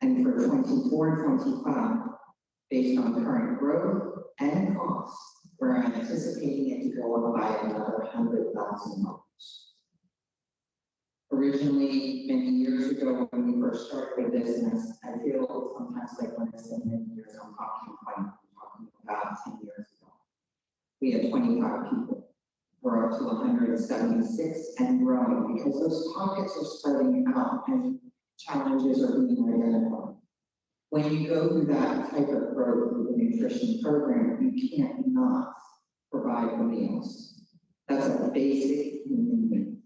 Speaker 2: And for 24-25, based on current growth and costs, we're anticipating it to go up by another $100,000. Originally, many years ago, when we first started the business, I feel sometimes like when I say many years, I'm talking about 10 years ago. We had 25 people. We're up to 176 and growing because those pockets are spreading out and challenges are being identified. When you go through that type of growth with the nutrition program, you can't not provide the meals. That's a basic human need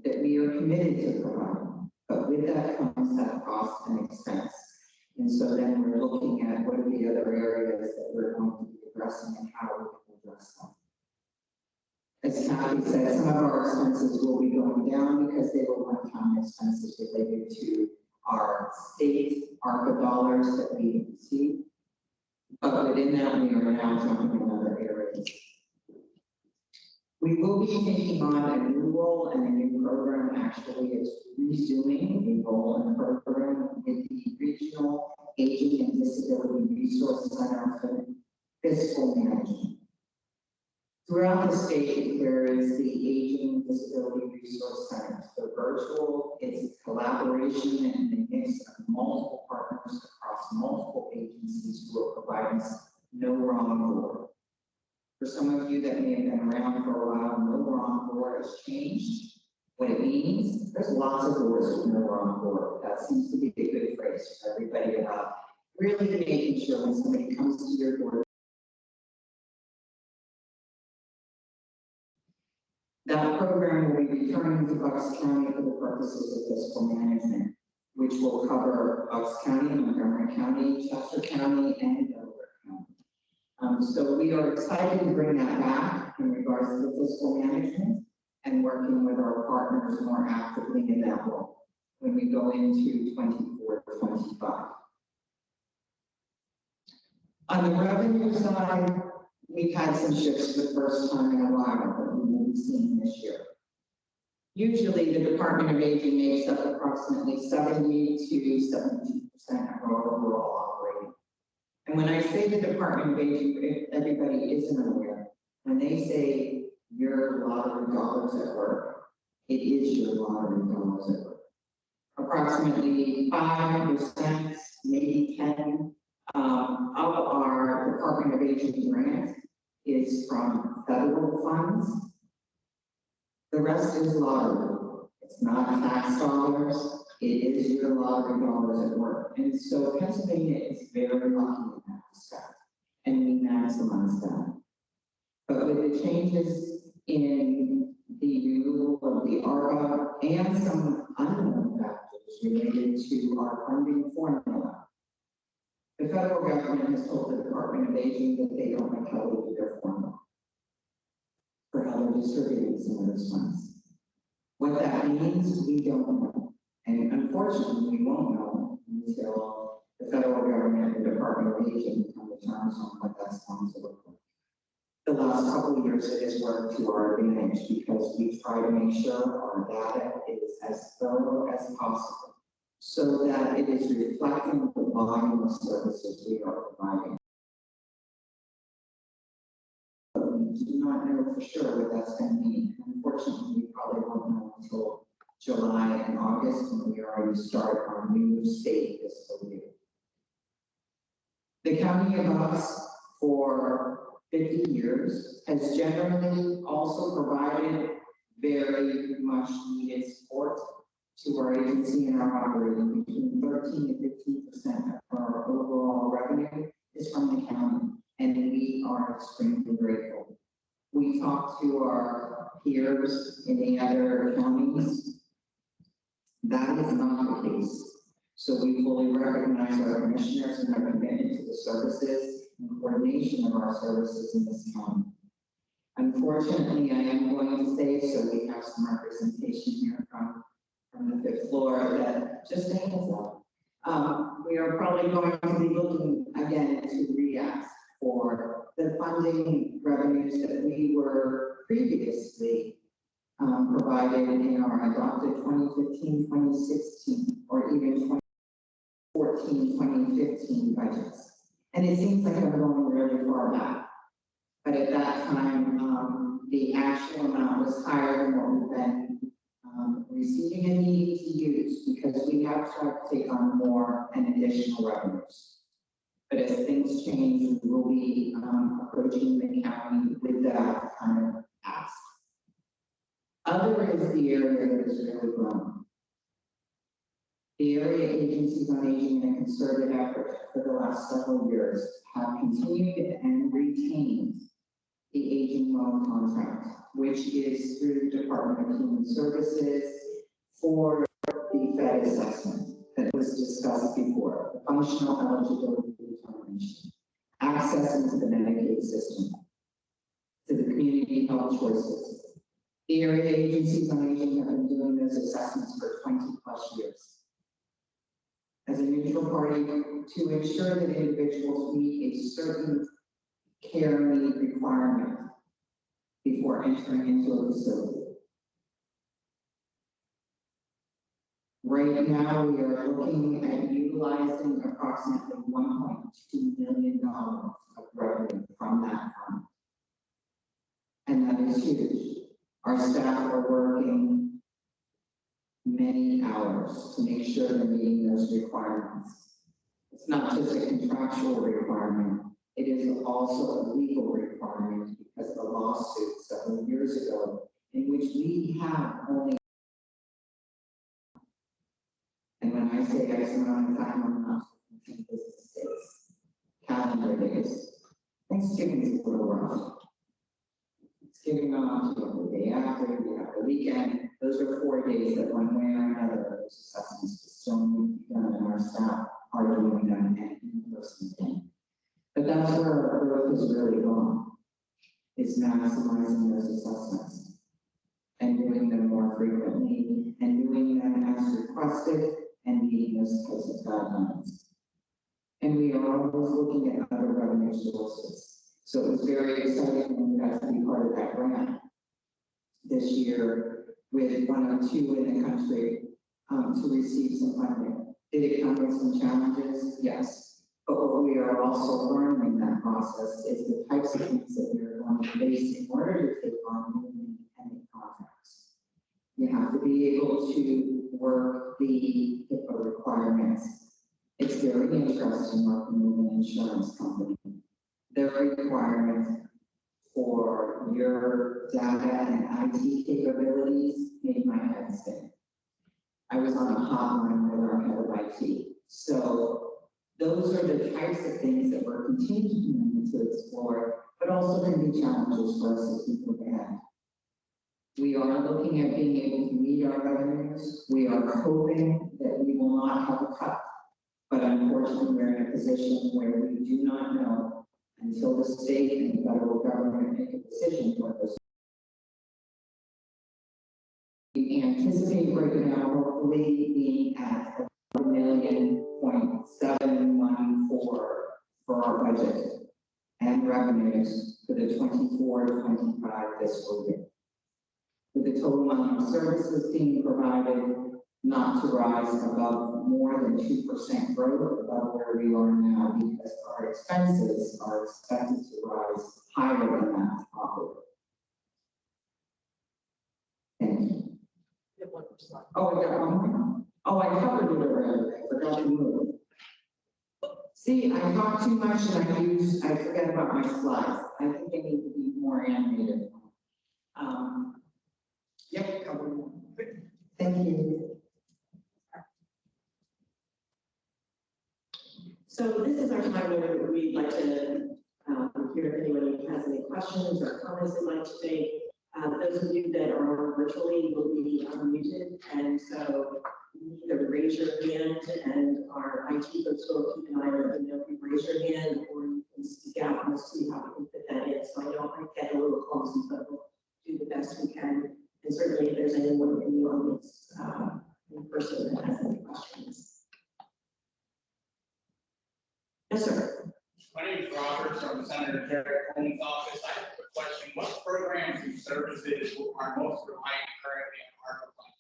Speaker 2: that we are committed to providing. But with that comes that cost and expense.
Speaker 3: And so then we're looking at what are the other areas that we're going to be addressing and how we can address them. As Kathy said, some of our expenses will be going down because they were one-time expenses related to our state ARPA dollars that we received. But within that, we are now jumping in other areas. We will be taking on a new role and a new program. Actually, it's resuming a role in the program with the Regional Aging and Disability Resource Center for Fiscal Management. Throughout the state, there is the Aging Disability Resource Center. So virtual, it's a collaboration and a mix of multiple partners across multiple agencies who are providing no wrong door. For some of you that may have been around for a while, no wrong door has changed. What it means, there's lots of doors with no wrong door. That seems to be a good phrase for everybody about really making sure when somebody comes to your door. That program will be returning to Bucks County for the purposes of fiscal management, which will cover Bucks County, Montgomery County, Chester County, and Delaware County. So we are excited to bring that back in regards to fiscal management and working with our partners more actively in that role when we go into 24-25. On the revenue side, we've had some shifts for the first time in a while that we will be seeing this year. Usually, the Department of Aging makes up approximately 70 to 72% of our overall operating. And when I say the Department of Aging, if everybody isn't aware, when they say your lottery dollars at work, it is your lottery dollars at work. Approximately 5%, maybe 10%, of our Department of Aging grant is from federal funds. The rest is lottery. It's not tax dollars. It is your lottery dollars at work. And so Pennsylvania is very lucky in that respect, and we maximize that. But with the changes in the removal of the ARPA and some unknown factors related to our funding formula, the federal government has told the Department of Aging that they don't know how to do their formula for how they're distributing some of those funds. What that means, we don't know. And unfortunately, we won't know until the federal government and the Department of Aging come to terms on what that's going to look like. The last couple of years, it has worked to our advantage because we try to make sure our data is as thorough as possible, so that it is reflecting the volume of services we are providing. But we do not know for sure what that's going to mean. Unfortunately, we probably won't know until July and August when we already start our new state fiscal year. The County of Bucks, for 50 years, has generally also provided very much needed support to our agency and our operating. Between 13 to 15% of our overall revenue is from the county, and we are extremely grateful. We talk to our peers in the other counties. That is not the case. So we fully recognize our commissioners and our commitment to the services and coordination of our services in this county. Unfortunately, I am going to say, so we have some representation here from the fifth floor, that just a hands up. We are probably going to be looking again to re-ask for the funding revenues that we were previously provided in our adopted 2015, 2016, or even 2014, 2015 budgets. And it seems like I'm going really far back. But at that time, the actual amount was higher than what we've been receiving and needing to use, because we have tried to take on more and additional revenues. But as things change, we will be approaching the county with that kind of ask. Other is the area that is really growing. The area agencies on aging and a concerted effort for the last several years have continued and retained the aging loan contract, which is through the Department of Human Services for the Fed assessment that was discussed before, the functional eligibility determination, access into the Medicaid system, to the community health choices. The area agencies on aging have been doing those assessments for 20+ years. As a neutral party, to ensure that individuals meet a certain care need requirement before entering into a facility. Right now, we are looking at utilizing approximately $1.2 million of revenue from that fund. And that is huge. Our staff are working many hours to make sure they're meeting those requirements. It's not just a contractual requirement, it is also a legal requirement because of a lawsuit several years ago in which we have only. And when I say X amount of time, I'm not talking business days, calendar days. Thanksgiving is a little rough. Thanksgiving off, you have the day after, you have the weekend. Those are 4 days that one way or another, those assessments still need to be done, and our staff are doing them and in-person thing. But that's where our growth is really going, is maximizing those assessments and doing them more frequently and doing them as requested and meeting those types of guidelines. And we are always looking at other revenue sources. So it was very exciting when we got to be part of that grant this year with 1 or 2 in the country to receive some funding. Did it come with some challenges? Yes. But what we are also learning in that process is the types of things that we are going to face in order to take on new independent contracts. You have to be able to work the HIPAA requirements. It's very interesting working with an insurance company. Their requirement for your data and IT capabilities made my head spin. I was on a hotline with our head of IT. So those are the types of things that we're continuing to explore, but also can be challenges for us as we move ahead. We are looking at being able to meet our revenues. We are hoping that we will not have a cut, but unfortunately we're in a position where we do not know until the state and the federal government make a decision for us. We anticipate right now hopefully being at $1.714 for our budget and revenues for the 24-25 fiscal year. With the total amount of services being provided not to rise above more than 2% growth above where we are now, because our expenses are expected to rise higher than that probably. Thank you. Oh, I got one more. Oh, I covered it already. I forgot to move. See, I talk too much and I forget about my slides. I think they need to be more animated. Yep, covered. Thank you.
Speaker 1: So this is our time where we'd like to hear if anyone has any questions or comments they'd like to make. Those of you that are virtually will be unmuted, and so you either raise your hand and our IT folks will keep an eye on it, if you raise your hand, or you can speak out and we'll see how we can fit that in. So I don't like get a little clumsy, but we'll do the best we can. And certainly if there's anyone in the audience in person that has any questions. Yes, sir.
Speaker 4: My name is Robert from Senator Derek Holmes' office. I have a question. What programs and services are most reliant currently on ARPA funds?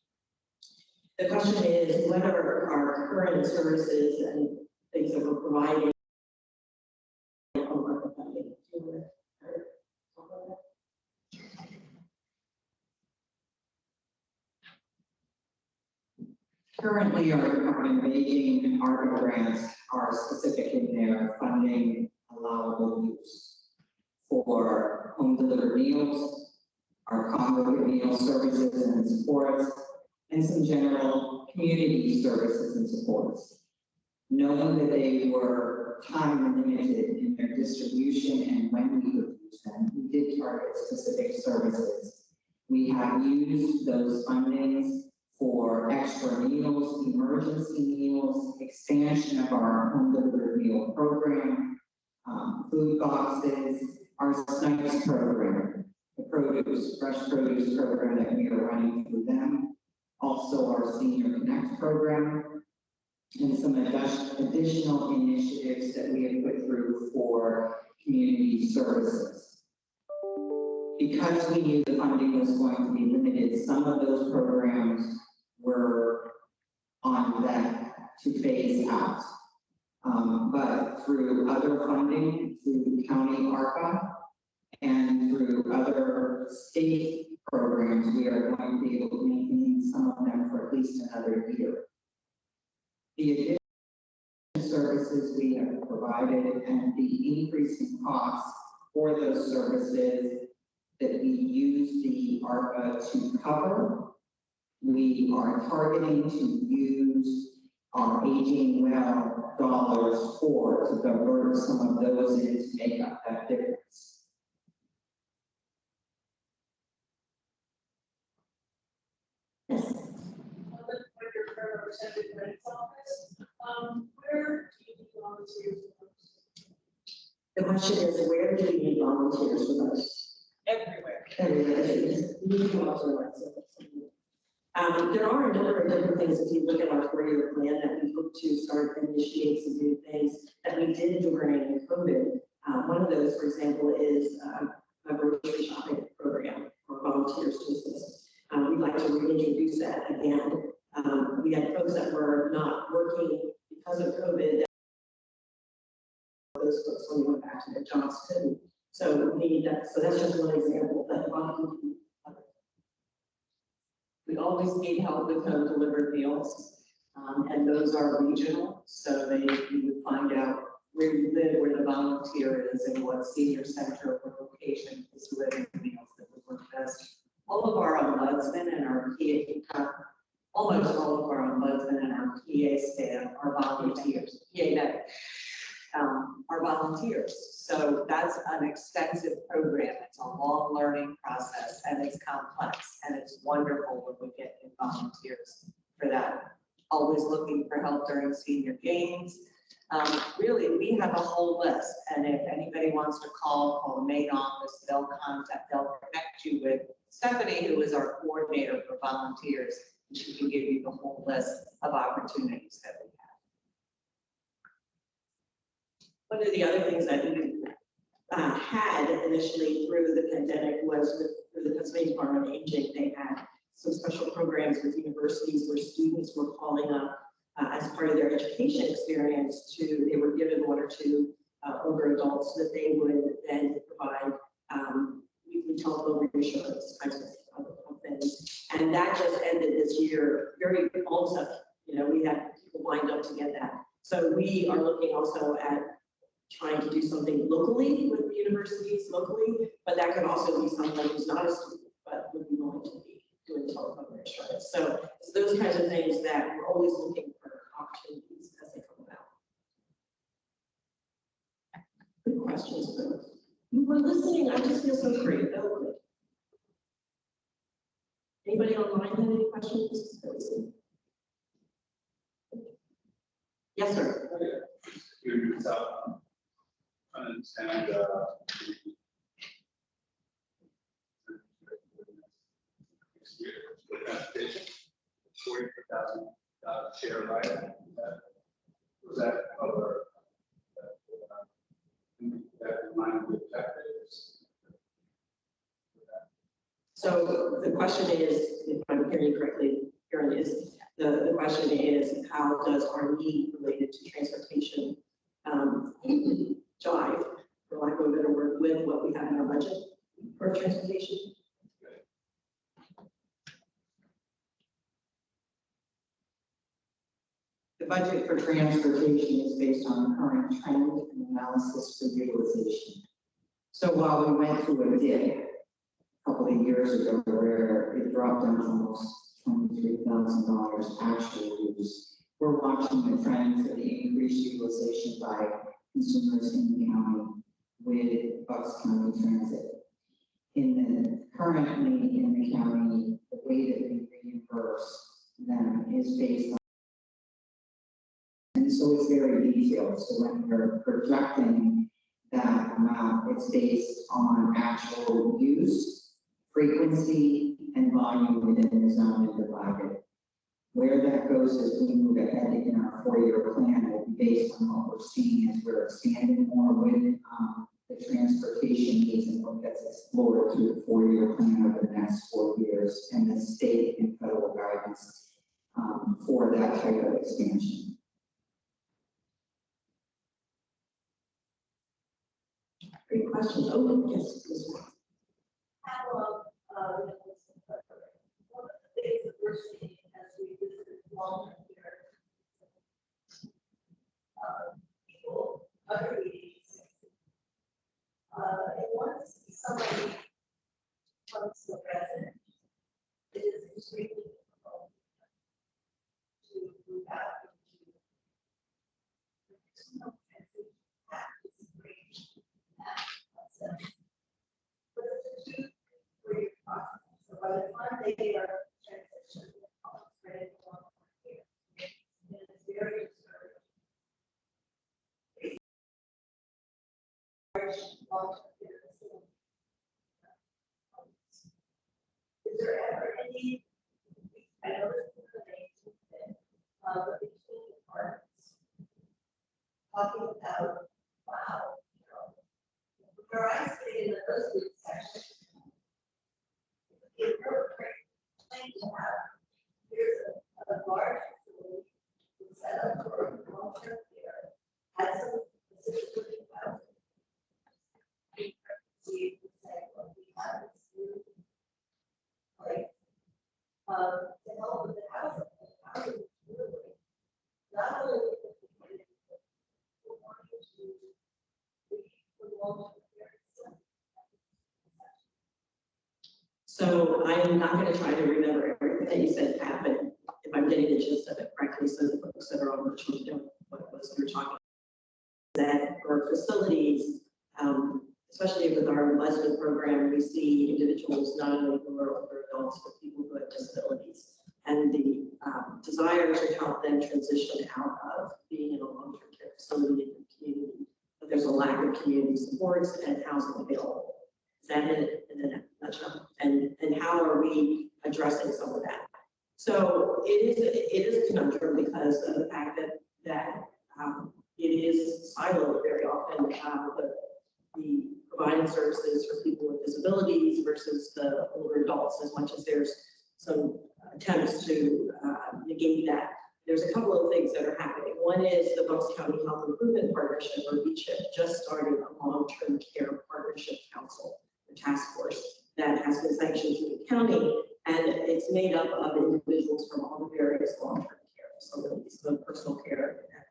Speaker 1: The question is whether our current services and things that we're providing are ARPA funding. Do you want to talk about that?
Speaker 3: Currently, our Department of Aging and ARPA grants are specific in their funding allowable use for home delivered meals, our congregate meal services and supports, and some general community services and supports. Knowing that they were time limited in their distribution and when we would use them, we did target specific services. We have used those fundings for extra meals, emergency meals, expansion of our home delivered meal program, food boxes, our snipes program, the fresh produce program that we are running through them, also our Senior Connect program, and some additional initiatives that we have put through for community services. Because we knew the funding was going to be limited, some of those programs were on deck to phase out. But through other funding, through county ARPA, and through other state programs, we are going to be able to maintain some of them for at least another year. The additional services we have provided and the increasing costs for those services that we use the ARPA to cover, we are targeting to use our aging well dollars to divert some of those in to make up that difference.
Speaker 1: Yes.
Speaker 5: Where do you need volunteers the most?
Speaker 1: The question is, where do we need volunteers the most?
Speaker 5: Everywhere.
Speaker 1: There are a number of different things. If you look at our 4-year plan, that we hope to start and initiate some new things that we did during COVID. One of those, for example, is a grocery shopping program for volunteers to assist. We'd like to reintroduce that again. We had folks that were not working because of COVID. Those folks, when we went back to their jobs, couldn't. So we need that. So that's just one example. But we always need help with home delivered meals, and those are regional. So you would find out where you live, where the volunteer is, and what senior center or location is delivering meals that would work best. All of our ombudsmen and our PA, almost all of our ombudsmen and our PA staff are volunteers. Are volunteers. So that's an extensive program. It's a long learning process and it's complex, and it's wonderful when we get new volunteers for that. Always looking for help during senior games. Really, we have a whole list, and if anybody wants to call the main office, they'll connect you with Stephanie, who is our coordinator for volunteers, and she can give you the whole list of opportunities that we have. One of the other things that we had initially through the pandemic was through the Pennsylvania Department of Aging. They had some special programs with universities where students were calling up as part of their education experience they were given 1 or 2 older adults that they would then provide weekly telephone reassurance kinds of things. And that just ended this year, very almost, we had people lined up to get that. So we are looking also at trying to do something locally with universities locally, but that could also be someone who's not a student, but would be willing to be doing telephone reassurance. So it's those kinds of things that we're always looking for opportunities as they come about. Good questions, folks. You were listening. I just feel so great. That was good. Anybody online have any questions? Yes, sir.
Speaker 6: Understand transportation, $44,000 share right? Was that cover that in line with objectives?
Speaker 1: So the question is, if I'm hearing you correctly, Karen, is the question is, how does our need related to transportation jive, for lack of a better word, with what we have in our budget for transportation?
Speaker 3: The budget for transportation is based on current trend and analysis for utilization. So while we went through a dip a couple of years ago where it dropped down to almost $23,000 actual use, we're watching the trend for the increased utilization by consumers in the county with Bucks County Transit. Currently in the county, the way that we reimburse is based on, and so it's very detailed. So when we're projecting that amount, it's based on actual use, frequency, and volume within the zone and divided. Where that goes as we move ahead in our 4-year plan will be based on what we're seeing as we're expanding more with the transportation needs and what gets explored through the 4-year plan over the next 4 years and the state and federal guidance for that type of expansion.
Speaker 1: Great questions. Oh, yes, please.
Speaker 5: How, one of the things that we're seeing as we visit long-term care, people, other meetings, and once somebody comes to a resident, it is extremely difficult to move out into personal transition. That is great. Process. But it's a 2-3 process. So by the time they are transitioned, it's ready for long-term care. And it's very discouraging. Long-term care facility. Is there ever any, I know this is the name, but between departments, talking about, wow, you know, where I sit in the resident section, it's really great thing to have. Here's a large facility set up for long-term care, has some assisted living. See, say, well, we have this new place, to help with the housing. Housing is really, not only is it we're wanting to leave the long-term care facility.
Speaker 1: So I am not going to try to remember everything that you said happened, if I'm getting the gist of it correctly, so the folks that are on virtual know what it was you were talking about. That for facilities, especially with our resident program, we see individuals not only who are older adults, but people who have disabilities. And the desire to help them transition out of being in a long-term care facility in the community. But there's a lack of community supports and housing available. Is that it in a nutshell? And how are we addressing some of that? So it is a conundrum because of the fact that it is siloed very often. The providing services for people with disabilities versus the older adults, as much as there's some attempts to negate that. There's a couple of things that are happening. One is the Bucks County Health Improvement Partnership, or BCHIP, just started a long-term care partnership council, or task force, that has been sanctioned through the county, and it's made up of individuals from all the various long-term care facilities, so personal care and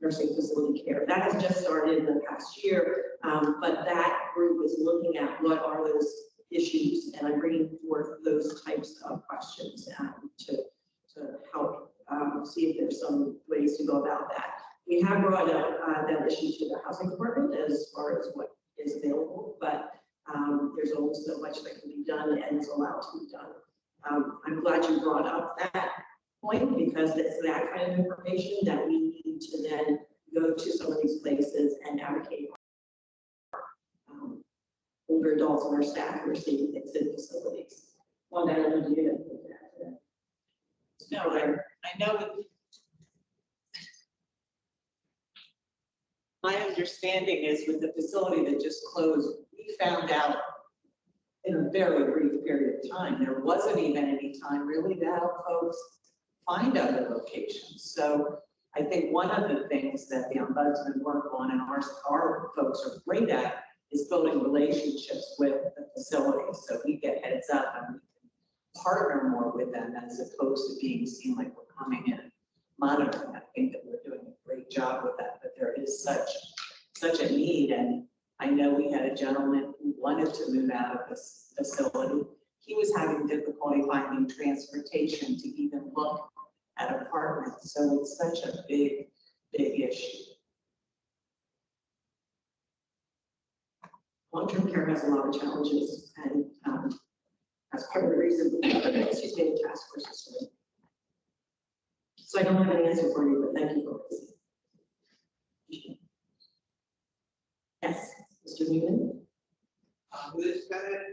Speaker 1: nursing facility care. That has just started in the past year, but that group is looking at what are those issues, and I'm bringing forth those types of questions to help see if there's some ways to go about that. We have brought up that issue to the housing department as far as what is available, but there's only so much that can be done and is allowed to be done. I'm glad you brought up that point, because it's that kind of information that we need to then go to some of these places and advocate for older adults and our staff who are seeing things in facilities. Well, that I do.
Speaker 2: No, I know that my understanding is with the facility that just closed, we found out in a very brief period of time, there wasn't even any time really to help folks find other locations. So I think one of the things that the ombudsman work on and our folks are great at is building relationships with the facilities. So we get heads up and we can partner more with them as opposed to being seen like we're coming in and monitoring. I think that we're doing a great job with that, but there is such a need. And I know we had a gentleman who wanted to move out of this facility. He was having difficulty finding transportation to even look at apartments. So it's such a big issue.
Speaker 1: Long-term care has a lot of challenges, and that's part of the reason, excuse me, the task force is doing.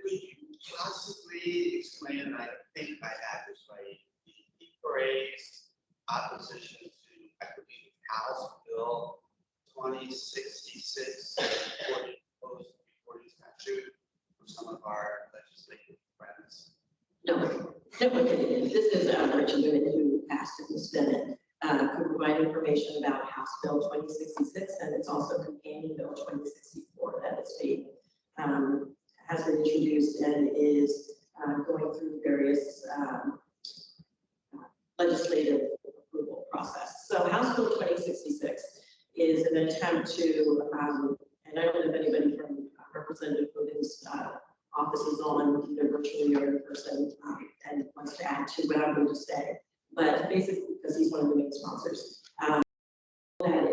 Speaker 7: could you possibly explain, and I think I have this right, the PRA's opposition to equity House Bill 2066, proposed before the statute from some of our legislative friends?
Speaker 1: No, this is Richard Newman who asked if the Senate could provide information about House Bill 2066, and it's also companion Bill 2064 that the state has been introduced and is going through various legislative approval process. So House Bill 2066 is an attempt to, and I don't know if anybody from Representative Hogan's office is on either virtually or in person and wants to add to what I'm going to say, but basically because he's one of the main sponsors, that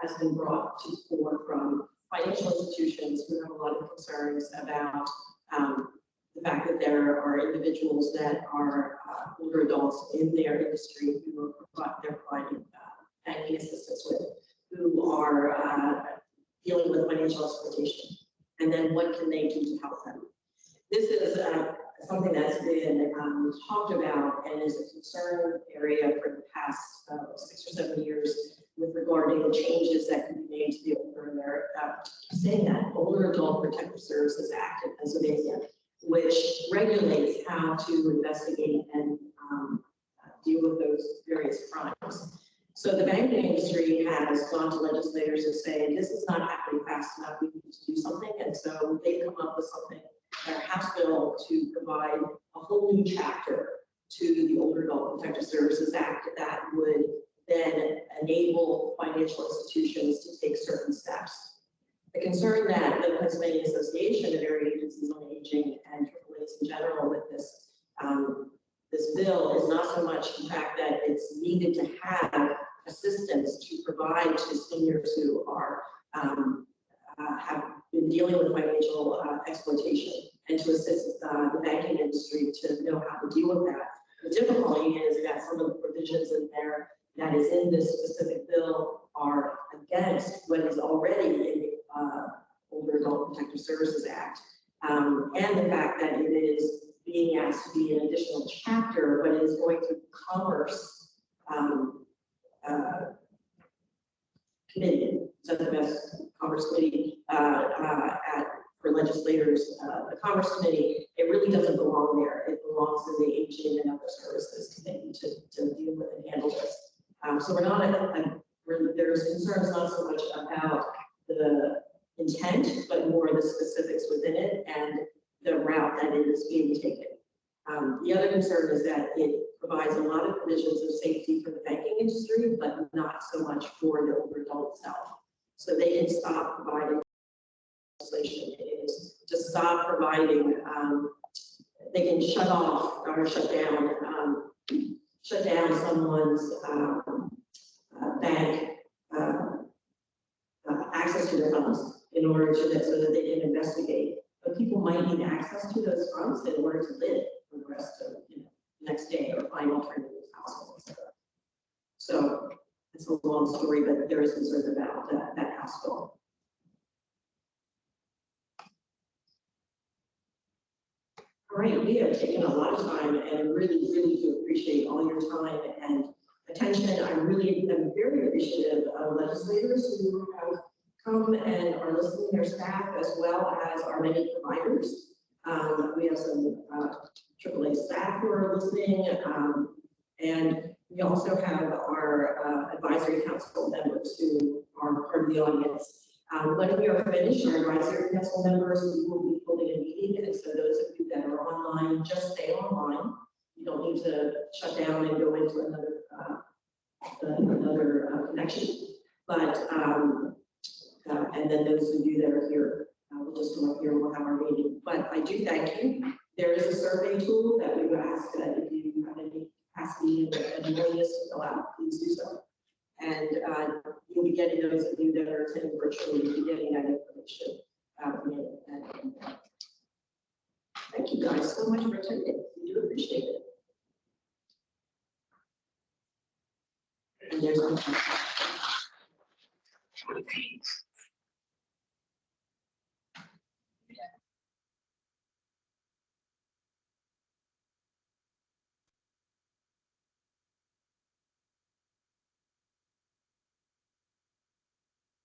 Speaker 1: has been brought to the fore from financial institutions who have a lot of concerns about the fact that there are individuals that are older adults in their industry who they're providing banking assistance with, who are dealing with financial exploitation. And then what can they do to help them? This is something that's been talked about and is a concern area for the past 6 or 7 years with regarding changes that can be made to the Older Adult Protective Services Act in Pennsylvania, which regulates how to investigate and deal with those various crimes. So the banking industry has gone to legislators and say, this is not happening fast enough, we need to do something. And so they come up with something, their House bill, to provide a whole new chapter to the Older Adult Protective Services Act that would then enable financial institutions to take certain steps. The concern that the Pennsylvania Association of Area Agencies on Aging and AAAs in general with this this bill is not so much the fact that it's needed to have assistance to provide to seniors who are have been dealing with financial exploitation, and to assist the banking industry to know how to deal with that. The difficulty is that some of the provisions in there that is in this specific bill are against what is already in the Older Adult Protective Services Act, and the fact that it is being asked to be an additional chapter, but it is going through Commerce Committee, is that the best Commerce Committee for legislators, the Commerce Committee. It really doesn't belong there. It belongs in the Aging and Other Services Committee to deal with and handle this. So we're not there's concerns not so much about the intent, but more the specifics within it and the route that it is being taken. The other concern is that it provides a lot of provisions of safety for the banking industry, but not so much for the older adult itself. So they can stop providing legislation. It is to stop providing, they can shut off or shut down someone's bank access to their funds in order to so that they can investigate. But people might need access to those funds in order to live for the rest of the next day or find alternatives, household, etc. So it's a long story, but there is concern about that house bill. All right, we have taken a lot of time, and I really, really do appreciate all your time and attention. I really am very appreciative of legislators who have come and are listening, their staff, as well as our many providers. We have some AAA staff who are listening, and we also have our advisory council members who are part of the audience. When we are finished, our advisory council members, we will be holding a meeting, and so those of you that are online, just stay online. You don't need to shut down and go into another connection. But and then those of you that are here, we'll just come up here and we'll have our meeting. But I do thank you. There is a survey tool that we would ask that if you have any capacity and willingness to fill out, please do so. And you'll be getting, those of you that are attending virtually, you'll be getting that information out of me. And thank you guys so much for attending. We do appreciate it. And there's